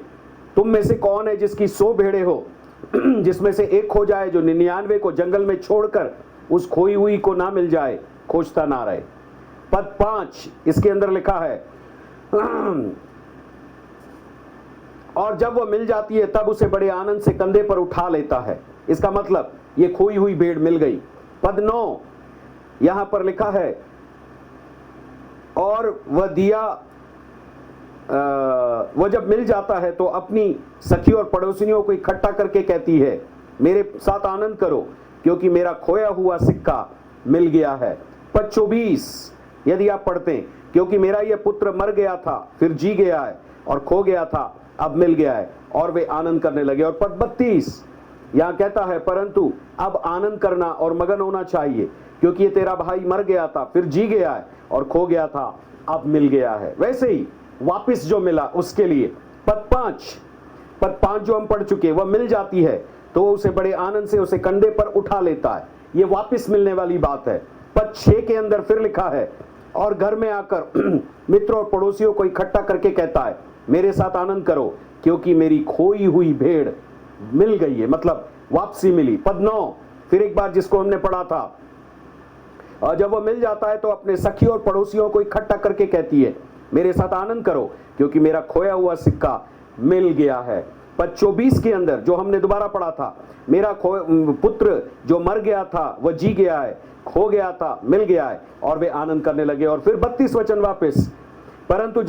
तुम में से कौन है जिसकी 100 भेड़ें हो, जिसमें से एक खो जाए, जो 99 को जंगल में छोड़कर उस खोई हुई को ना मिल जाए, खोजता ना रहे। पद 5 इसके अंदर लिखा है और जब वह मिल जाती है तब उसे बड़े आनंद से कंधे पर उठा लेता है। इसका मतलब ये खोई हुई भेड़ मिल गई। पद 9 यहां पर लिखा है और वह जब मिल जाता है तो अपनी सखी और पड़ोसियों को इकट्ठा करके कहती है, मेरे साथ आनंद करो क्योंकि मेरा खोया हुआ सिक्का मिल गया है। पद 24 यदि आप पढ़ते हैं, क्योंकि मेरा यह पुत्र मर गया था फिर जी गया है, और खो गया था अब मिल गया है, और वे आनंद करने लगे। और पद 32 यहां कहता है, परंतु अब आनंद करना और मगन होना चाहिए, क्योंकि ये तेरा भाई मर गया था फिर जी गया है, और खो गया था अब मिल गया है। वैसे ही वापिस जो मिला उसके लिए पद 5 जो हम पढ़ चुके, वह मिल जाती है तो वो उसे बड़े आनंद से उसे कंधे पर उठा लेता है। ये वापिस मिलने वाली बात है। पद 6 के अंदर फिर लिखा है, और घर में आकर मित्रों और पड़ोसियों को इकट्ठा करके कहता है, मेरे साथ आनंद करो क्योंकि मेरी खोई हुई भेड़ मिल गई है, मतलब वापसी मिली। पद 9 फिर एक बार जिसको हमने पढ़ा था, और जब वो मिल जाता है तो अपने सखी और पड़ोसियों को इकट्ठा करके कहती है, मेरे साथ आनंद करो क्योंकि मेरा खोया हुआ सिक्का मिल गया है। पद 24 के अंदर जो हमने दोबारा पढ़ा था, मेरा पुत्र जो मर गया था वह जी गया है, खो गया था मिल गया है, और वे आनंद करने लगे। और फिर 32 वचन वापस, परंतु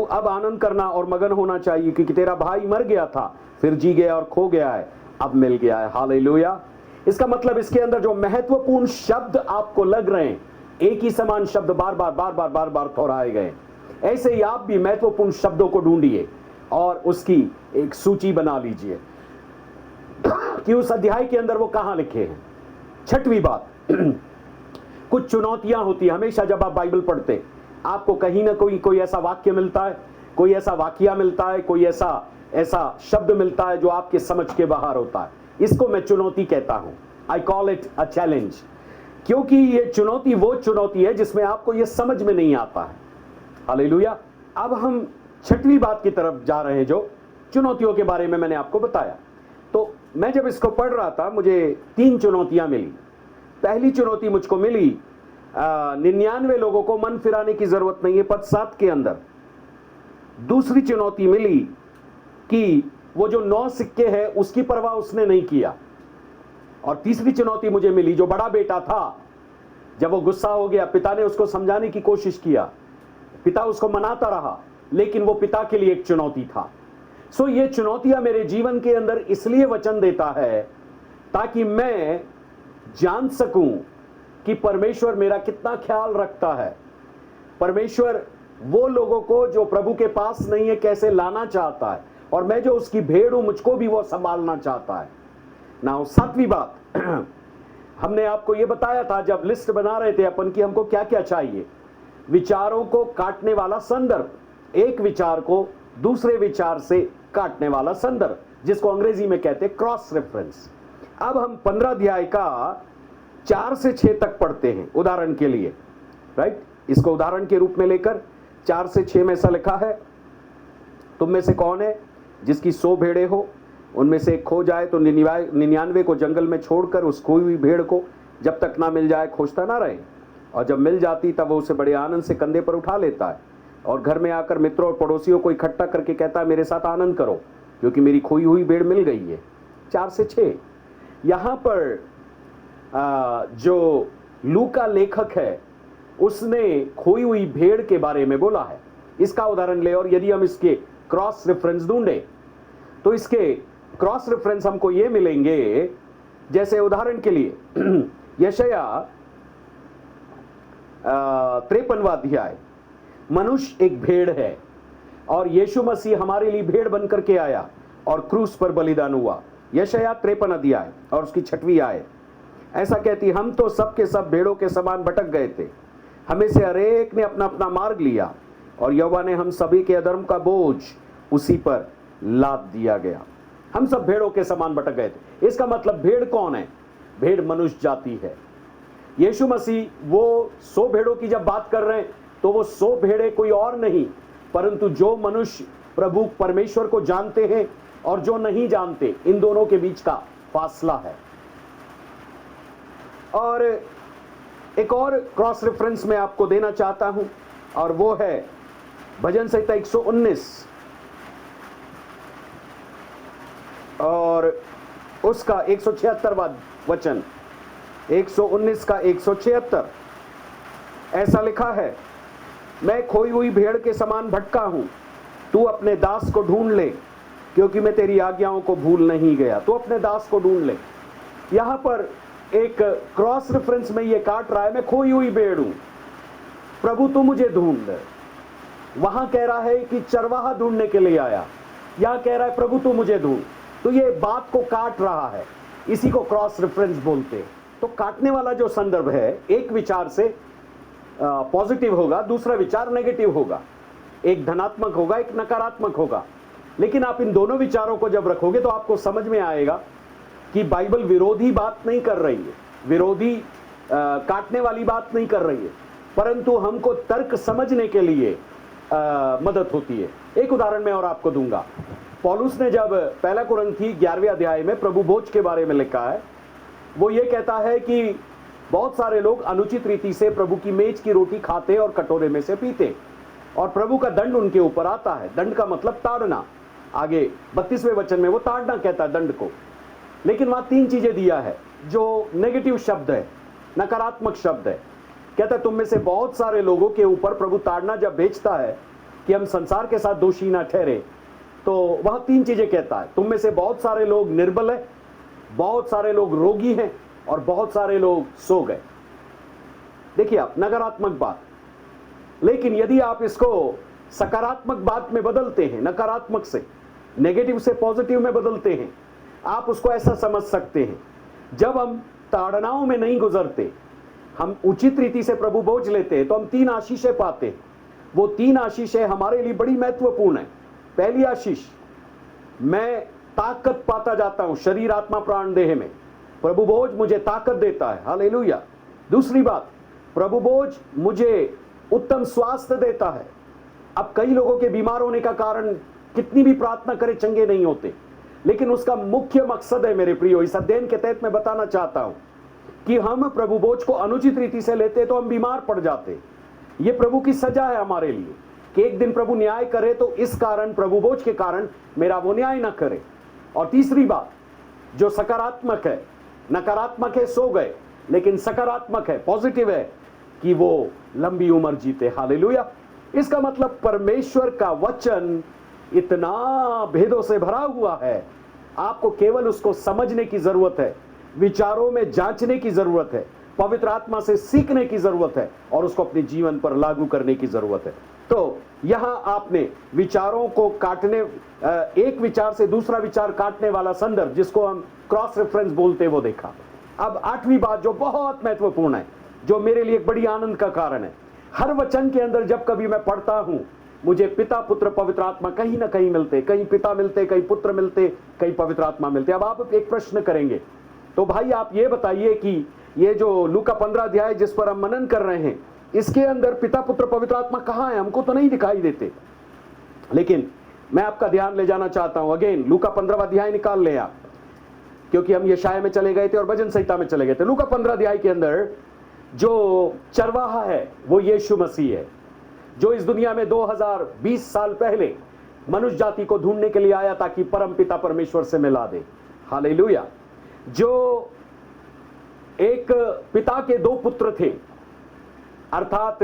अब आनंद करना और मगन होना चाहिए क्योंकि तेरा भाई मर गया था फिर जी गया और खो गया है अब मिल गया है। हालेलुया। इसका मतलब इसके अंदर जो महत्वपूर्ण शब्द आपको लग रहे हैं, एक ही समान शब्द बार बार दोहराए गए, ऐसे ही आप भी महत्वपूर्ण शब्दों को ढूंढिए और उसकी एक सूची बना लीजिए कि उस अध्याय के अंदर वो कहां लिखे हैं। छठवीं बात, कुछ चुनौतियां होती है हमेशा जब आप बाइबल पढ़ते, आपको कहीं ना कोई ऐसा वाक्य मिलता है, कोई ऐसा वाक्या मिलता है, कोई ऐसा शब्द मिलता है जो आपके समझ के बाहर होता है। इसको मैं चुनौती कहता हूं। I call it a challenge, क्योंकि ये चुनौती वो चुनौती है जिसमें आपको ये समझ में नहीं आता है। हालेलुया। अब हम छठवीं बात की तरफ जा रहे हैं जो चुनौतियों के बारे में मैंने आपको बताया। तो मैं जब इसको पढ़ रहा था मुझे 3 चुनौतियां मिली। पहली चुनौती मुझको मिली 99 लोगों को मन फिराने की जरूरत नहीं है, पद 7 के अंदर। दूसरी चुनौती मिली कि वो जो 9 सिक्के हैं उसकी परवाह उसने नहीं किया। और तीसरी चुनौती मुझे मिली, जो बड़ा बेटा था जब वो गुस्सा हो गया, पिता ने उसको समझाने की कोशिश किया, पिता उसको मनाता रहा, लेकिन वो पिता के लिए एक चुनौती था। सो ये चुनौतियां मेरे जीवन के अंदर इसलिए वचन देता है ताकि मैं जान सकूं कि परमेश्वर मेरा कितना ख्याल रखता है। परमेश्वर वो लोगों को जो प्रभु के पास नहीं है कैसे लाना चाहता है, और मैं जो उसकी भेड़ हूं मुझको भी वो संभालना चाहता है ना। 7वीं बात हमने आपको ये बताया था जब लिस्ट बना रहे थे अपन की हमको क्या क्या चाहिए। विचारों को काटने वाला संदर्भ, एक विचार को दूसरे विचार से काटने वाला संदर्भ, जिसको अंग्रेजी में कहते हैं क्रॉस रेफरेंस। अब हम 15 अध्याय का 4 से 6 तक पढ़ते हैं उदाहरण के लिए, राइट। इसको उदाहरण के रूप में लेकर 4 से 6 में ऐसा लिखा है, तुम में से कौन है जिसकी 100 भेड़ें हो, उनमें से एक खो जाए तो 99 को जंगल में छोड़कर उस खोई हुई भेड़ को जब तक ना मिल जाए खोजता ना रहे, और जब मिल जाती तब वो उसे बड़े आनंद से कंधे पर उठा लेता है और घर में आकर मित्रों और पड़ोसियों को इकट्ठा करके कहता है मेरे साथ आनंद करो क्योंकि मेरी खोई हुई भेड़ मिल गई है। 4 से 6 यहाँ पर जो लूका लेखक है उसने खोई हुई भेड़ के बारे में बोला है। इसका उदाहरण ले, और यदि हम इसके क्रॉस रेफरेंस ढूंढे तो इसके क्रॉस रेफरेंस हमको ये मिलेंगे, जैसे उदाहरण के लिए यशाया 53वां अध्याय, मनुष्य एक भेड़ है और यीशु मसीह हमारे लिए भेड़ बनकर के आया और क्रूस पर बलिदान हुआ। यशाया 53 अध्याय और उसकी 6वीं आयत ऐसा कहती, हम तो सब के सब भेड़ों के समान भटक गए थे, हमें से हरेक ने अपना अपना मार्ग लिया और यहोवा ने हम सभी के अधर्म का बोझ उसी पर लाद दिया गया। हम सब भेड़ों के समान भटक गए थे। इसका मतलब भेड़ कौन है? भेड़ मनुष्य जाति है। यीशु मसीह वो 100 भेड़ों की जब बात कर रहे हैं तो वो 100 भेड़े कोई और नहीं परंतु जो मनुष्य प्रभु परमेश्वर को जानते हैं और जो नहीं जानते, इन दोनों के बीच का फासला है। और एक और क्रॉस रेफरेंस मैं आपको देना चाहता हूं और वो है भजन संहिता 119 और उसका 176वां वचन, 119 का 176 ऐसा लिखा है, मैं खोई हुई भेड़ के समान भटका हूं, तू अपने दास को ढूंढ ले क्योंकि मैं तेरी आज्ञाओं को भूल नहीं गया। तू अपने दास को ढूंढ ले। यहां पर एक क्रॉस रेफरेंस में ये काट रहा है, मैं खोई हुई भेड़ हूं, प्रभु तू मुझे ढूंढ। वहां कह रहा है कि चरवाहा ढूंढने के लिए आया, यहां कह रहा है प्रभु तू मुझे ढूंढ। तो ये बात को काट रहा है, इसी को क्रॉस रेफरेंस बोलते हैं। तो काटने वाला जो संदर्भ है एक विचार से पॉजिटिव होगा, दूसरा विचार नेगेटिव होगा, एक धनात्मक होगा, एक नकारात्मक होगा। लेकिन आप इन दोनों विचारों को जब रखोगे तो आपको समझ में आएगा कि बाइबल विरोधी बात नहीं कर रही है, विरोधी काटने वाली बात नहीं कर रही है, परंतु हमको तर्क समझने के लिए मदद होती है। एक उदाहरण मैं और आपको दूंगा। पौलुस ने जब पहला कुरिन्थी 11वें अध्याय में प्रभु भोज के बारे में लिखा है, वो ये कहता है कि बहुत सारे लोग अनुचित रीति से प्रभु की मेज की रोटी खाते और कटोरे में से पीते और प्रभु का दंड उनके ऊपर आता है। दंड का मतलब ताड़ना। आगे 32वें वचन में वो ताड़ना कहता है दंड को। लेकिन वहां 3 चीजें दिया है जो नेगेटिव शब्द है, नकारात्मक शब्द है। कहता है तुम में से बहुत सारे लोगों के ऊपर प्रभु ताड़ना जब भेजता है कि हम संसार के साथ दोषी ना ठहरे, तो वह 3 चीजें कहता है। तुम में से बहुत सारे लोग निर्बल है, बहुत सारे लोग रोगी हैं और बहुत सारे लोग सो गए। देखिए आप, नकारात्मक बात। लेकिन यदि आप इसको सकारात्मक बात में बदलते हैं, नकारात्मक से नेगेटिव से पॉजिटिव में बदलते हैं, आप उसको ऐसा समझ सकते हैं, जब हम ताड़नाओं में नहीं गुजरते, हम उचित रीति से प्रभु भोज लेते हैं तो हम 3 आशीषें पाते हैं। वो 3 आशीषें हमारे लिए बड़ी महत्वपूर्ण है। पहली आशीष, मैं ताकत पाता जाता हूं शरीर आत्मा प्राण देह में, प्रभु भोज मुझे ताकत देता है, हालेलुया। दूसरी बात, प्रभु भोज मुझे उत्तम स्वास्थ्य देता है। अब कई लोगों के बीमार होने का कारण कितनी भी प्रार्थना करें चंगे नहीं होते, लेकिन उसका मुख्य मकसद है मेरे प्रियो, इस अध्ययन के तहत मैं बताना चाहता हूं कि हम प्रभु भोज को अनुचित रीति से लेते तो हम बीमार पड़ जाते। ये प्रभु की सजा है हमारे लिए कि एक दिन प्रभु न्याय करे, तो इस कारण प्रभु भोज के कारण मेरा वो न्याय ना करे। और तीसरी बात जो सकारात्मक है, नकारात्मक है सो गए, लेकिन सकारात्मक है, पॉजिटिव है कि वो लंबी उम्र जीते, हालेलुया। इसका मतलब परमेश्वर का वचन इतना भेदों से भरा हुआ है, आपको केवल उसको समझने की जरूरत है, विचारों में जांचने की जरूरत है, पवित्र आत्मा से सीखने की जरूरत है और उसको अपने जीवन पर लागू करने की जरूरत है। तो यहां आपने विचारों को काटने, एक विचार से दूसरा विचार काटने वाला संदर्भ जिसको हम क्रॉस रेफरेंस बोलते हैं वो देखा। अब 8वीं बात जो बहुत महत्वपूर्ण है, जो मेरे लिए एक बड़ी आनंद का कारण है, हर वचन के अंदर जब कभी मैं पढ़ता हूं मुझे पिता पुत्र पवित्र आत्मा कहीं ना कहीं मिलते, कहीं पिता मिलते, कहीं पुत्र मिलते, कहीं पवित्र आत्मा मिलते। अब आप एक प्रश्न करेंगे, तो भाई आप ये बताइए कि ये जो लूका 15 अध्याय जिस पर हम मनन कर रहे हैं, इसके अंदर पिता पुत्र पवित्र आत्मा कहाँ है? हमको तो नहीं दिखाई देते। लेकिन मैं आपका ध्यान ले जाना चाहता हूं, अगेन लूका 15 अध्याय निकाल लें आप, क्योंकि हम यशाया में चले गए थे और भजन संहिता में चले गए थे। लूका 15 अध्याय के अंदर जो चरवाहा है वो यीशु मसीह है, जो इस दुनिया में 2020 साल पहले मनुष्य जाति को ढूंढने के लिए आया ताकि परम पिता परमेश्वर से मिला दे। हालेलुया। जो एक पिता के दो पुत्र थे, अर्थात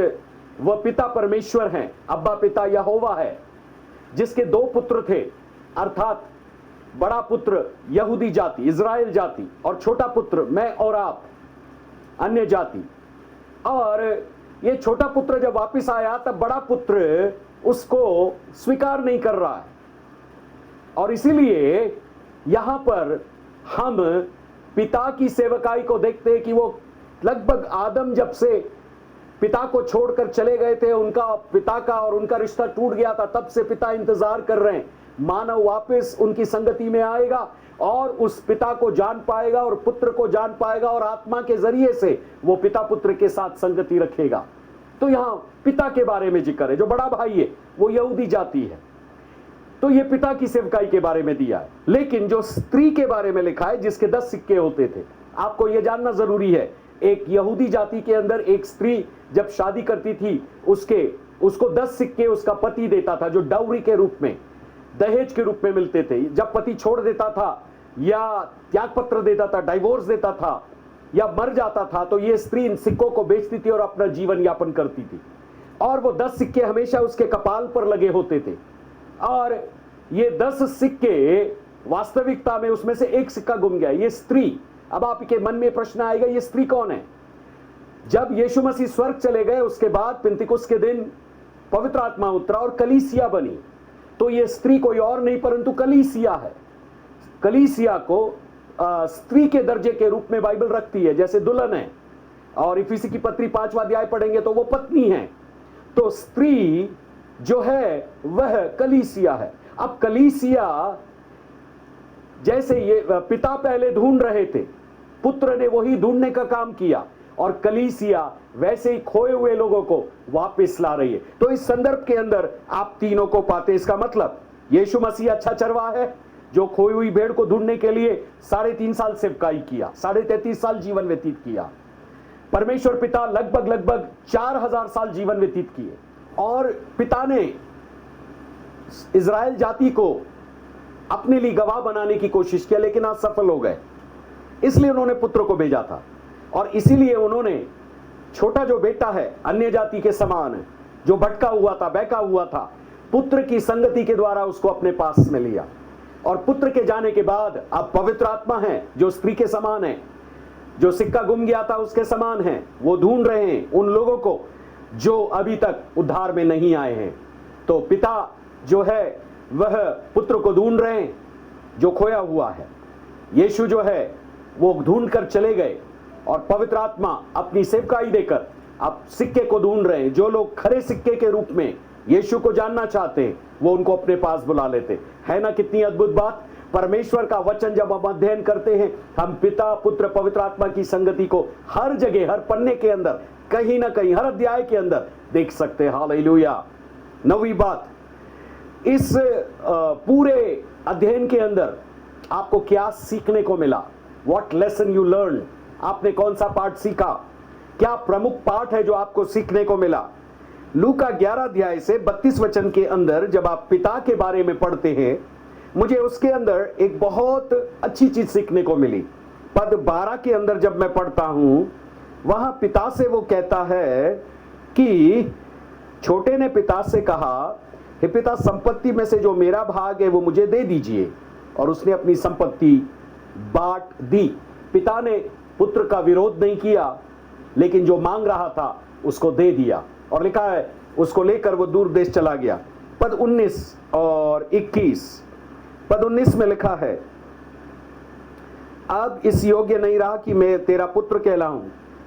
वह पिता परमेश्वर हैं, अब्बा पिता यहोवा है, जिसके दो पुत्र थे, अर्थात बड़ा पुत्र यहूदी जाति इज़राइल जाति और छोटा पुत्र मैं और आप अन्य जाति। और ये छोटा पुत्र जब वापस आया तब बड़ा पुत्र उसको स्वीकार नहीं कर रहा है, और इसीलिए यहां पर हम पिता की सेवकाई को देखते हैं कि वो लगभग आदम जब से पिता को छोड़कर चले गए थे, उनका पिता का और उनका रिश्ता टूट गया था, तब से पिता इंतजार कर रहे हैं मानव वापस उनकी संगति में आएगा और उस पिता को जान पाएगा और पुत्र को जान पाएगा और आत्मा के जरिए से वो पिता पुत्र के साथ संगति रखेगा। तो यहां पिता के बारे में जिक्र है। जो बड़ा भाई है वो यहूदी जाति है, तो ये पिता की सेवकाई के बारे में दिया है। लेकिन जो स्त्री के बारे में लिखा है जिसके 10 सिक्के होते थे, आपको यह जानना जरूरी है, एक यहूदी जाति के अंदर एक स्त्री जब शादी करती थी उसको 10 सिक्के उसका पति देता था, जो डाउरी के रूप में, दहेज के रूप में मिलते थे। जब पति छोड़ देता था या त्याग पत्र देता था, डाइवोर्स देता था या मर जाता था, तो ये स्त्री इन सिक्कों को बेचती थी और अपना जीवन यापन करती थी। और वो 10 सिक्के हमेशा उसके कपाल पर लगे होते थे, और ये 10 सिक्के वास्तविकता में उसमें से एक सिक्का गुम गया, ये स्त्री। अब आपके मन में प्रश्न आएगा, ये स्त्री कौन है? जब यीशु मसीह स्वर्ग चले गए उसके बाद पिंतीकुस्त के दिन पवित्र आत्मा उतरा और कलीसिया बनी, तो ये स्त्री कोई और नहीं परंतु कलीसिया है। कलीसिया को स्त्री के दर्जे के रूप में बाइबल रखती है, जैसे दुल्हन है, और इफिसी की पत्री 5वां अध्याय पढ़ेंगे तो वो पत्नी है। तो स्त्री जो है वह कलीसिया है। अब कलीसिया, जैसे ये पिता पहले ढूंढ रहे थे, पुत्र ने वही ढूंढने का काम किया, और कलीसिया वैसे ही खोए हुए लोगों को वापस ला रही है। तो इस संदर्भ के अंदर आप तीनों को पाते। इसका मतलब यीशु मसीह अच्छा चरवाहा है जो खोई हुई भेड़ को ढूंढने के लिए 3.5 साल सेवकाई किया, 33.5 साल जीवन व्यतीत किया। परमेश्वर पिता लगभग 4000 साल जीवन व्यतीत किए, और पिता ने इज़राइल जाति को अपने लिए गवाह बनाने की कोशिश किया, लेकिन आज सफल हो गए। इसलिए उन्होंने पुत्र को भेजा था, और इसीलिए उन्होंने छोटा जो बेटा है अन्य जाति के समान है, जो भटका हुआ था, बहका हुआ था, पुत्र की संगति के द्वारा उसको अपने पास में लिया। और पुत्र के जाने के बाद अब पवित्र आत्मा है जो स्त्री के समान है, जो सिक्का गुम गया था उसके समान है। वो ढूंढ रहे हैं उन लोगों को जो अभी तक उद्धार में नहीं आए हैं। तो पिता जो है वह पुत्र को ढूंढ रहे हैं जो खोया हुआ है। यीशु जो है वो ढूंढ कर चले गए, और पवित्र आत्मा अपनी सेवकाई देकर अब सिक्के को ढूंढ रहे हैं। जो लोग खरे सिक्के के रूप में यीशु को जानना चाहते हैं वो उनको अपने पास बुला लेते है। ना कितनी अद्भुत बात! परमेश्वर का वचन जब हम अध्ययन करते हैं, हम पिता पुत्र पवित्र आत्मा की संगति को हर जगह, हर पन्ने के अंदर, कहीं ना कहीं, हर अध्याय के अंदर देख सकते हैं। हालेलुया। 9वीं बात, इस पूरे अध्ययन के अंदर आपको क्या सीखने को मिला? What lesson you learn? आपने कौन सा पाठ सीखा? क्या प्रमुख पाठ है जो आपको सीखने को मिला? लूका 11 अध्याय से 32 वचन के अंदर जब आप पिता के बारे में पढ़ते हैं, मुझे उसके अंदर एक बहुत अच्छी चीज सीखने को मिली। पद 12 के अंदर जब मैं पढ़ता हूं, वहां पिता से वो कहता है कि छोटे ने पिता से कहा, हे पिता, संपत्ति में से जो मेरा भाग है वो मुझे दे दीजिए। और उसने अपनी संपत्ति बांट दी। पिता ने पुत्र का विरोध नहीं किया, लेकिन जो मांग रहा था उसको दे दिया। और लिखा है उसको लेकर वो दूर देश चला गया। पद 19 और 21, पद 19 में लिखा है, अब इस योग्य नहीं रहा कि मैं तेरा पुत्र कहलाऊं,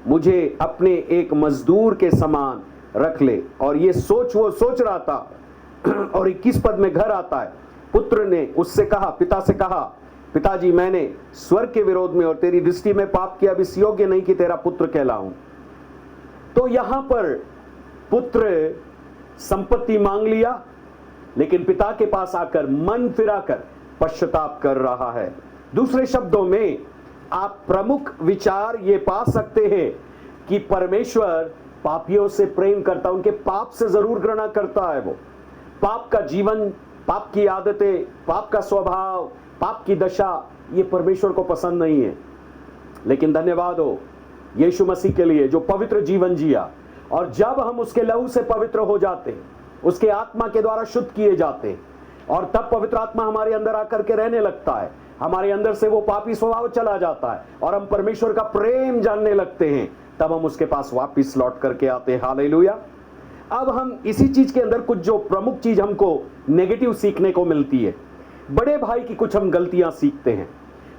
मुझे अपने एक मजदूर के समान रख ले। और ये वो सोच रहा था और 21 पद में घर आता है, पुत्र ने उससे कहा, पिता से कहा, पिताजी मैंने स्वर्ग के विरोध में और तेरी दृष्टि में पाप किया, अब इस योग्य नहीं कि तेरा पुत्र कहलाऊं। तो यहां पर पुत्र संपत्ति मांग लिया, लेकिन पिता के पास आकर मन फिराकर पश्चाताप कर रहा है। दूसरे शब्दों में आप प्रमुख विचार ये पा सकते हैं कि परमेश्वर पापियों से प्रेम करता, उनके पाप से जरूर घृणा करता है। वो पाप का जीवन, पाप की आदतें, पाप का स्वभाव, पाप की दशा, ये परमेश्वर को पसंद नहीं है। लेकिन धन्यवाद हो यीशु मसीह के लिए जो पवित्र जीवन जिया, और जब हम उसके लहू से पवित्र हो जाते हैं, उसके आत्मा के द्वारा शुद्ध किए जाते हैं, और तब पवित्र आत्मा हमारे अंदर आकर के रहने लगता है, हमारे अंदर से वो पापी स्वभाव चला जाता है और हम परमेश्वर का प्रेम जानने लगते हैं, तब हम उसके पास वापस लौट करके आते हैं। हालेलुया। अब हम इसी चीज के अंदर कुछ जो प्रमुख चीज हमको नेगेटिव सीखने को मिलती है, बड़े भाई की कुछ हम गलतियां सीखते हैं।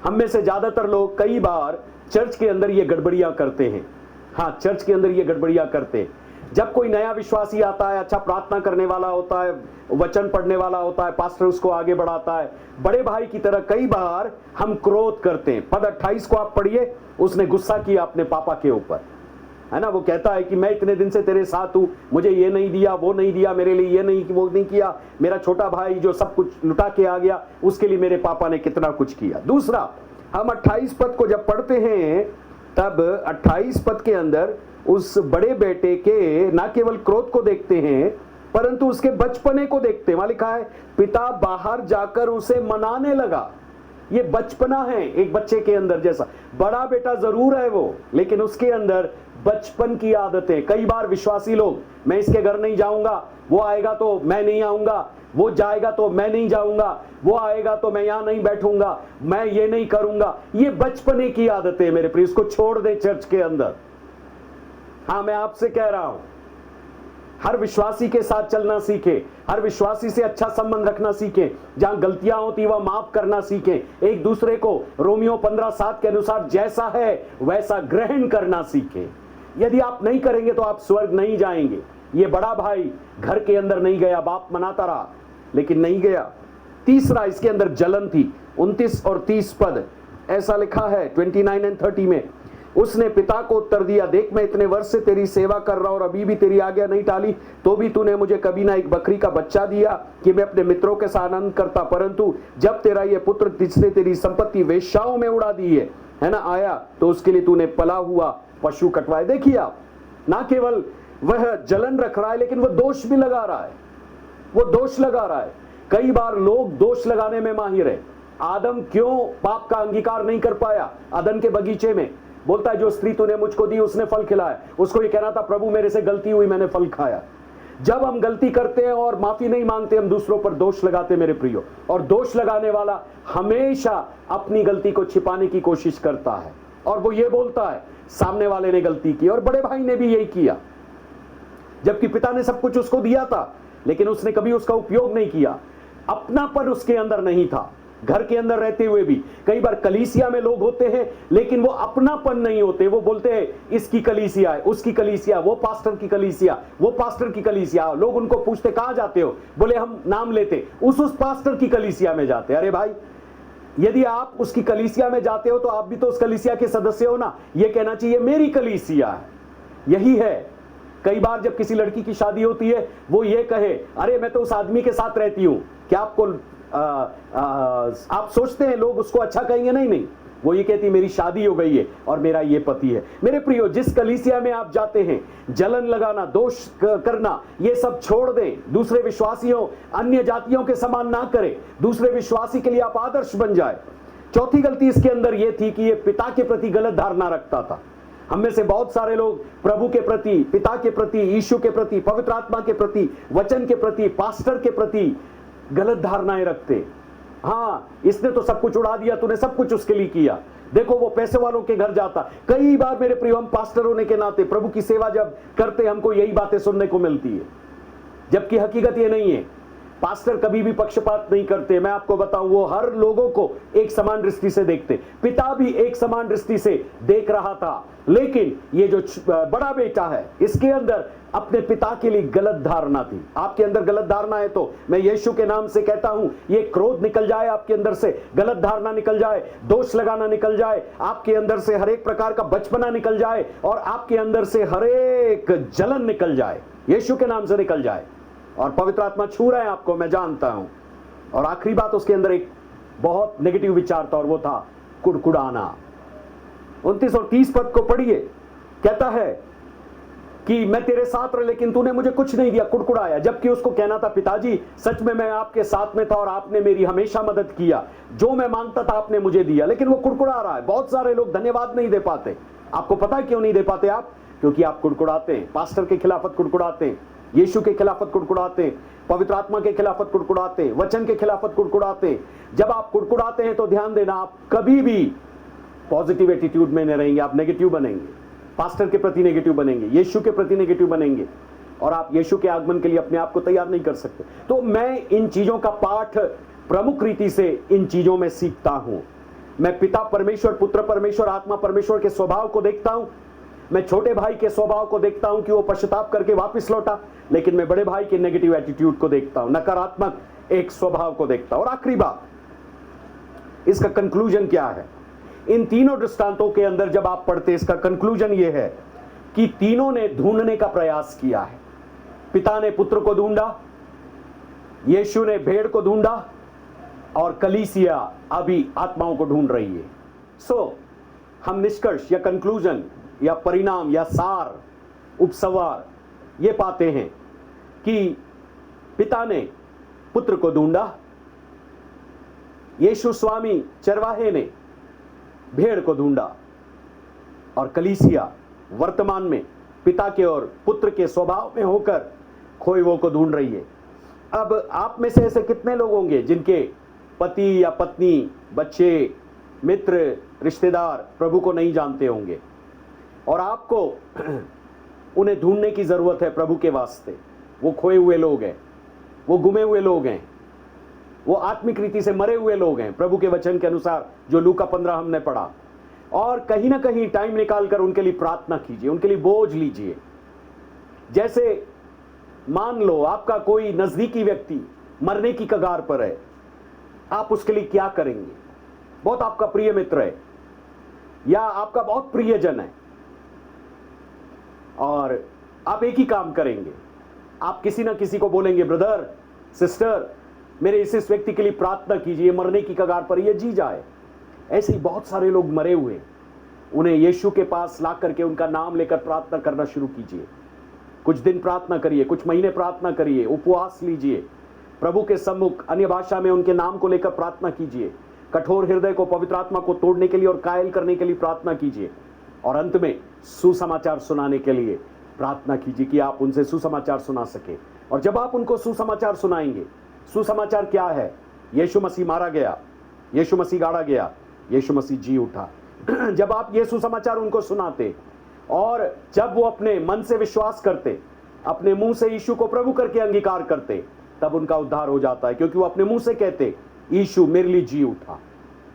हम में से ज्यादातर लोग कई बार चर्च के अंदर ये गड़बड़ियां करते हैं। हाँ, चर्च के अंदर ये गड़बड़ियां करते हैं। जब कोई नया विश्वासी आता है, अच्छा प्रार्थना करने वाला होता है, वचन पढ़ने वाला होता है, पास्टर उसको आगे बढ़ाता है, बड़े भाई की तरह कई बार हम क्रोध करते हैं। पद 28 को आप पढ़िए, उसने गुस्सा किया अपने पापा के ऊपर, है ना। वो कहता है कि मैं इतने दिन से तेरे साथ हूं, मुझे ये नहीं दिया, वो नहीं दिया, मेरे लिए ये नहीं, वो नहीं किया, मेरा छोटा भाई जो सब कुछ लुटा के आ गया, उसके लिए मेरे पापा ने कितना कुछ किया। दूसरा, हम 28 पद को जब पढ़ते हैं, तब 28 पद के अंदर उस बड़े बेटे के न केवल क्रोध को देखते हैं, परंतु उसके बचपने को देखते हैं। वहां लिखा है, पिता बाहर जाकर उसे मनाने लगा। ये बचपना है एक बच्चे के अंदर, जैसा बड़ा बेटा जरूर है वो, लेकिन उसके अंदर बचपन की आदतें। कई बार विश्वासी लोग, मैं इसके घर नहीं जाऊंगा, वो आएगा तो मैं नहीं आऊंगा, वो जाएगा तो मैं नहीं जाऊंगा, वो आएगा तो मैं यहां नहीं बैठूंगा, मैं ये नहीं करूंगा। ये बचपने की आदतें मेरे प्रिय, इसको छोड़ दे चर्च के अंदर। हाँ, मैं आपसे कह रहा हूं, हर विश्वासी के साथ चलना सीखे, हर विश्वासी से अच्छा संबंध रखना सीखें, जहां गलतियां होती वह माफ करना सीखें, एक दूसरे को रोमियो 15:7 के अनुसार जैसा है वैसा ग्रहण करना सीखें। यदि आप नहीं करेंगे तो आप स्वर्ग नहीं जाएंगे। ये बड़ा भाई घर के अंदर नहीं गया, बाप मनाता रहा लेकिन नहीं गया। तीसरा, इसके अंदर जलन थी। 29 और 30 पद ऐसा लिखा है 29 और 30 में, उसने पिता को उत्तर दिया, देख मैं इतने वर्ष से तेरी सेवा कर रहा हूं और अभी भी तेरी आज्ञा नहीं टाली, तो भी तूने मुझे कभी ना एक बकरी का बच्चा दिया कि मैं अपने मित्रों के साथ आनंद करता। परंतु जब तेरा ये पुत्र जिसने तेरी संपत्ति वेश्याओं में उड़ा दी है ना, आया तो उसके लिए तूने पला हुआ पशु कटवाए। देखिए आप, ना केवल वह जलन रख रहा है, लेकिन वह दोष भी लगा रहा है। वो दोष लगा रहा है। कई बार लोग दोष लगाने में माहिर है। आदम क्यों पाप का अंगीकार नहीं कर पाया? अदन के बगीचे में बोलता है, जो स्त्री तूने मुझको दी उसने फल खिलाया। उसको ये कहना था, प्रभु मेरे से गलती हुई, मैंने फल खाया। जब हम गलती करते हैं और माफी नहीं मांगते, हम दूसरों पर दोष लगाते मेरे प्रियो, और दोष लगाने वाला हमेशा अपनी गलती को छिपाने की कोशिश करता है, और वो ये बोलता है सामने वाले ने गलती की। और बड़े भाई ने भी यही किया, जबकि पिता ने सब कुछ उसको दिया था, लेकिन उसने कभी उसका उपयोग नहीं किया। अपनापन उसके अंदर नहीं था। घर के अंदर रहते हुए भी कई बार कलीसिया में लोग होते हैं, लेकिन वो अपनापन नहीं होते। वो बोलते हैं इसकी कलीसिया है, उसकी कलीसिया, वो पास्टर की कलीसिया, वो पास्टर की कलीसिया। लोग उनको पूछते कहां जाते हो, बोले हम नाम लेते उस पास्टर की कलीसिया में जाते। अरे भाई, यदि आप उसकी कलीसिया में जाते हो तो आप भी तो उस कलीसिया के सदस्य हो ना। ये कहना चाहिए मेरी कलीसिया है। यही है, कई बार जब किसी लड़की की शादी होती है, वो ये कहे, अरे मैं तो उस आदमी के साथ रहती हूं। क्या आपको आप सोचते हैं लोग उसको अच्छा कहेंगे? नहीं नहीं, वो ये कहती मेरी शादी हो गई है और मेरा ये पति है। मेरे प्रियो, जिस कलीसिया में आप जाते हैं, जलन लगाना, दोष करना, ये सब छोड़ दें। दूसरे विश्वासियों, अन्य जातियों के समान ना करें। दूसरे विश्वासी के लिए आप आदर्श बन जाए। चौथी गलती इसके अंदर यह थी कि ये पिता के प्रति गलत धारणा रखता था। हम में से बहुत सारे लोग प्रभु के प्रति, पिता के प्रति, यीशु के प्रति, पवित्र आत्मा के प्रति, वचन के प्रति, पास्टर के प्रति गलत धारणाएं रखते। हाँ, इसने तो सब कुछ उड़ा दिया, तूने सब कुछ उसके लिए किया। देखो वो पैसे वालों के घर जाता। कई बार मेरे प्रिय, हम पास्टर होने के नाते प्रभु की सेवा जब करते, हमको यही बातें सुनने को मिलती है, जबकि हकीकत ये नहीं है। पास्टर कभी भी पक्षपात नहीं करते, मैं आपको बताऊं, वो हर लोगों को एक समान दृष्टि से देखते। पिता भी एक समान दृष्टि से देख रहा था, लेकिन ये जो बड़ा बेटा है, इसके अंदर अपने पिता के लिए गलत धारणा थी। आपके अंदर गलत धारणा है तो मैं यीशु के नाम से कहता हूं, ये क्रोध निकल जाए आपके अंदर से, गलत धारणा निकल जाए, दोष लगाना निकल जाए, आपके अंदर से हर एक प्रकार का बचपना निकल जाए, और आपके अंदर से हर एक जलन निकल जाए, यीशु के नाम से निकल जाए। और पवित्र आत्मा छू रहा है आपको, मैं जानता हूं। और आखिरी बात, उसके अंदर एक बहुत नेगेटिव विचार था, और वो था कुड़कुड़ाना। 29 और 30 पद को पढ़िए, कहता है कि मैं तेरे साथ रहा लेकिन तूने मुझे कुछ नहीं दिया, कुड़कुड़ाया। जबकि उसको कहना था, पिताजी सच में मैं आपके साथ में था और आपने मेरी हमेशा मदद किया, जो मैं मांगता था आपने मुझे दिया, लेकिन वो कुड़कुड़ा रहा है। बहुत सारे लोग धन्यवाद नहीं दे पाते। आपको पता है क्यों नहीं दे पाते आप? क्योंकि आप कुड़कुड़ाते हैं, पास्टर के खिलाफत कुड़कुड़ाते हैं, यीशु के खिलाफत कुड़कुड़ाते हैं, पवित्र आत्मा के खिलाफत कुड़कुड़ाते हैं, वचन के खिलाफत कुड़कुड़ाते हैं। जब आप कुड़कुड़ाते हैं तो ध्यान देना, आप कभी भी पॉजिटिव एटीट्यूड में नहीं रहेंगे, आप नेगेटिव बनेंगे, पास्टर के प्रति नेगेटिव बनेंगे, यीशु के प्रति नेगेटिव बनेंगे, और आप यीशु के आगमन के लिए अपने आप को तैयार नहीं कर सकते। तो मैं इन चीजों का पाठ प्रमुख रीति से इन चीजों में सीखता हूं। मैं पिता परमेश्वर, पुत्र परमेश्वर, आत्मा परमेश्वर के स्वभाव को देखता हूं। मैं छोटे भाई के स्वभाव को देखता हूं कि वो पश्चाताप करके वापस लौटा, लेकिन मैं बड़े भाई के नेगेटिव एटीट्यूड को देखता हूं, नकारात्मक एक स्वभाव को देखता हूं। और आखिरी बात, इसका कंक्लूजन क्या है? इन तीनों दृष्टांतों के अंदर जब आप पढ़ते, इसका कंक्लूजन यह है कि तीनों ने ढूंढने का प्रयास किया है। पिता ने पुत्र को ढूंढा, यीशु ने भेड़ को ढूंढा, और कलीसिया अभी आत्माओं को ढूंढ रही है। सो हम निष्कर्ष या कंक्लूजन या परिणाम या सार, उपसंहार ये पाते हैं कि पिता ने पुत्र को ढूंढा, यीशु स्वामी चरवाहे ने भेड़ को ढूंढा, और कलीसिया वर्तमान में पिता के और पुत्र के स्वभाव में होकर खोए हुओं को ढूंढ रही है। अब आप में से ऐसे कितने लोग होंगे जिनके पति या पत्नी, बच्चे, मित्र, रिश्तेदार प्रभु को नहीं जानते होंगे, और आपको उन्हें ढूंढने की जरूरत है प्रभु के वास्ते। वो खोए हुए लोग हैं, वो गुमे हुए लोग हैं, वो आत्मिक रीति से मरे हुए लोग हैं, प्रभु के वचन के अनुसार जो लूका 15 हमने पढ़ा। और कहीं ना कहीं टाइम निकालकर उनके लिए प्रार्थना कीजिए, उनके लिए बोझ लीजिए। जैसे मान लो आपका कोई नजदीकी व्यक्ति मरने की कगार पर है, आप उसके लिए क्या करेंगे? बहुत आपका प्रिय मित्र है या आपका बहुत प्रियजन है, और आप एक ही काम करेंगे, आप किसी ना किसी को बोलेंगे, ब्रदर, सिस्टर, मेरे इस व्यक्ति के लिए प्रार्थना कीजिए, मरने की कगार पर ये जी जाए। ऐसे ही बहुत सारे लोग मरे हुए, उन्हें यीशु के पास ला करके उनका नाम लेकर प्रार्थना करना शुरू कीजिए। कुछ दिन प्रार्थना करिए, कुछ महीने प्रार्थना करिए, उपवास लीजिए, प्रभु के सम्मुख अन्य भाषा में उनके नाम को लेकर प्रार्थना कीजिए, कठोर हृदय को पवित्र आत्मा को तोड़ने के लिए और कायल करने के लिए प्रार्थना कीजिए, और अंत में सुसमाचार सुनाने के लिए प्रार्थना कीजिए कि आप उनसे सुसमाचार सुना सके। और जब आप उनको सुसमाचार सुनाएंगे, सुसमाचार क्या है? यीशु मसीह मारा गया, यीशु मसीह गाड़ा गया, यीशु मसीह जी उठा। जब आप ये सुसमाचार उनको सुनाते और जब वो अपने मन से विश्वास करते, अपने मुंह से यीशु को प्रभु करके अंगीकार करते, तब उनका उद्धार हो जाता है, क्योंकि वो अपने मुंह से कहते, यीशु मेरे लिए जी उठा।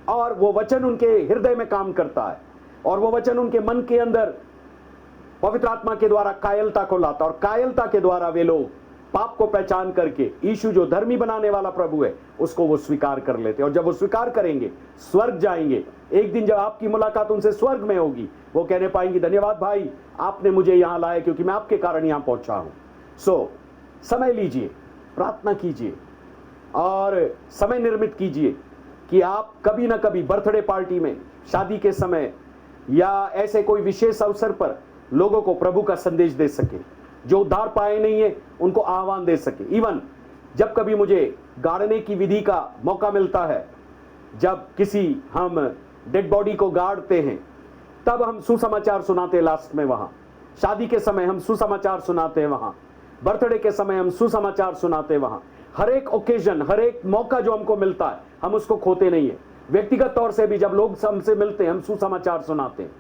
और वो वचन उनके हृदय में काम करता है, और वो वचन उनके मन के अंदर पवित्र आत्मा के द्वारा कायलता को लाता, और कायलता के द्वारा वे लोग पाप को पहचान करके यीशु जो धर्मी बनाने वाला प्रभु है उसको वो स्वीकार कर लेते। और जब वो स्वीकार करेंगे, स्वर्ग जाएंगे। एक दिन जब आपकी मुलाकात उनसे स्वर्ग में होगी, वो कहने पाएंगे, धन्यवाद भाई, आपने मुझे यहां लाया, क्योंकि मैं आपके कारण यहां पहुंचा हूं। सो समय लीजिए, प्रार्थना कीजिए, और समय निर्मित कीजिए कि आप कभी ना कभी बर्थडे पार्टी में, शादी के समय, या ऐसे कोई विशेष अवसर पर लोगों को प्रभु का संदेश दे सके। जो उद्धार पाए नहीं है उनको आह्वान दे सके। इवन जब कभी मुझे गाड़ने की विधि का मौका मिलता है, जब किसी हम डेड बॉडी को गाड़ते हैं, तब हम सुसमाचार सुनाते हैं। लास्ट में वहां शादी के समय हम सुसमाचार सुनाते हैं, वहां बर्थडे के समय हम सुसमाचार सुनाते हैं। वहां हर एक ओकेजन, हर एक मौका जो हमको मिलता है, हम उसको खोते नहीं है। व्यक्तिगत तौर से भी जब लोग हमसे मिलते हैं, हम सुसमाचार सुनाते हैं।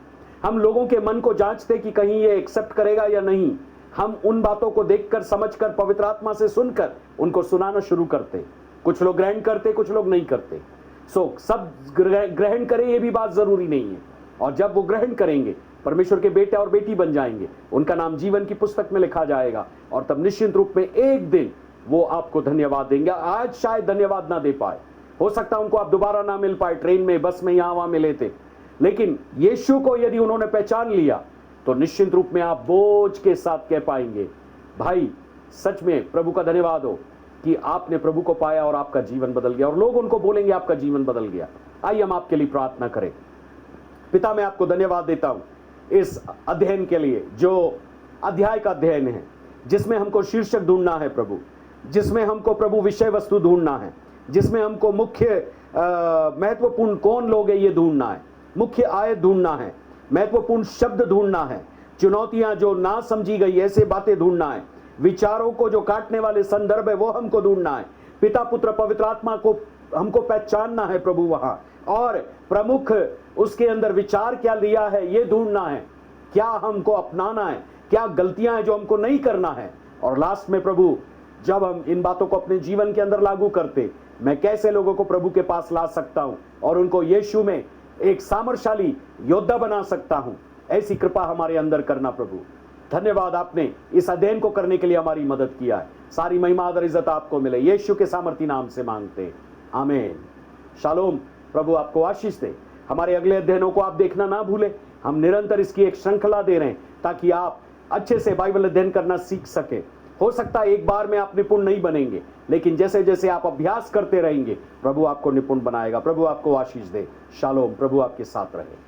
हम लोगों के मन को जांचते कि कहीं ये एक्सेप्ट करेगा या नहीं। हम उन बातों को देखकर, समझकर, पवित्र आत्मा से सुनकर उनको सुनाना शुरू करते। कुछ लोग ग्रहण करते, कुछ लोग नहीं करते। सब ग्रहण करें ये भी बात जरूरी नहीं है। और जब वो ग्रहण करेंगे, परमेश्वर के बेटे और बेटी बन जाएंगे, उनका नाम जीवन की पुस्तक में लिखा जाएगा, और तब निश्चित रूप में एक दिन वो आपको धन्यवाद देंगे। आज शायद धन्यवाद ना दे पाए, हो सकता है उनको आप दोबारा ना मिल पाए, ट्रेन में, बस में, यहां वहां मिले थे, लेकिन यीशु को यदि उन्होंने पहचान लिया तो निश्चित रूप में आप बोझ के साथ कह पाएंगे, भाई सच में प्रभु का धन्यवाद हो कि आपने प्रभु को पाया और आपका जीवन बदल गया, और लोग उनको बोलेंगे आपका जीवन बदल गया। आइए हम आपके लिए प्रार्थना करें। पिता, मैं आपको धन्यवाद देता हूं इस अध्ययन के लिए, जो अध्याय का अध्ययन है, जिसमें हमको शीर्षक ढूंढना है प्रभु, जिसमें हमको प्रभु विषय वस्तु ढूंढना है, जिसमें हमको मुख्य महत्वपूर्ण कौन लोग है ये ढूंढना है, मुख्य आयत ढूंढना है, महत्वपूर्ण शब्द ढूंढना है, चुनौतियां जो ना समझी गई ऐसे बातें ढूंढना है, विचारों को जो काटने वाले संदर्भ है वो हमको ढूंढना है। पिता, पुत्र, पवित्र आत्मा को हमको पहचानना है प्रभु वहां, और प्रमुख उसके अंदर विचार क्या लिया है ये ढूंढना है, क्या हमको अपनाना है, क्या गलतियां हैं जो हमको नहीं करना है। और लास्ट में प्रभु, जब हम इन बातों को अपने जीवन के अंदर लागू करते, मैं कैसे लोगों को प्रभु के पास ला सकता हूं और उनको यीशु में एक सामर्थशाली योद्धा बना सकता हूं, ऐसी कृपा हमारे अंदर करना प्रभु। धन्यवाद, आपने इस अध्ययन को करने के लिए हमारी मदद किया है। सारी महिमा और इज्जत आपको मिले, यीशु के सामर्थी नाम से मांगते, आमीन। शालोम। प्रभु आपको आशीष दे। हमारे अगले अध्ययनों को आप देखना ना भूलें। हम निरंतर इसकी एक श्रृंखला दे रहे हैं ताकि आप अच्छे से बाइबल अध्ययन करना सीख सके। हो सकता है एक बार में आप निपुण नहीं बनेंगे, लेकिन जैसे जैसे आप अभ्यास करते रहेंगे, प्रभु आपको निपुण बनाएगा। प्रभु आपको आशीष दे। शालोम। प्रभु आपके साथ रहे।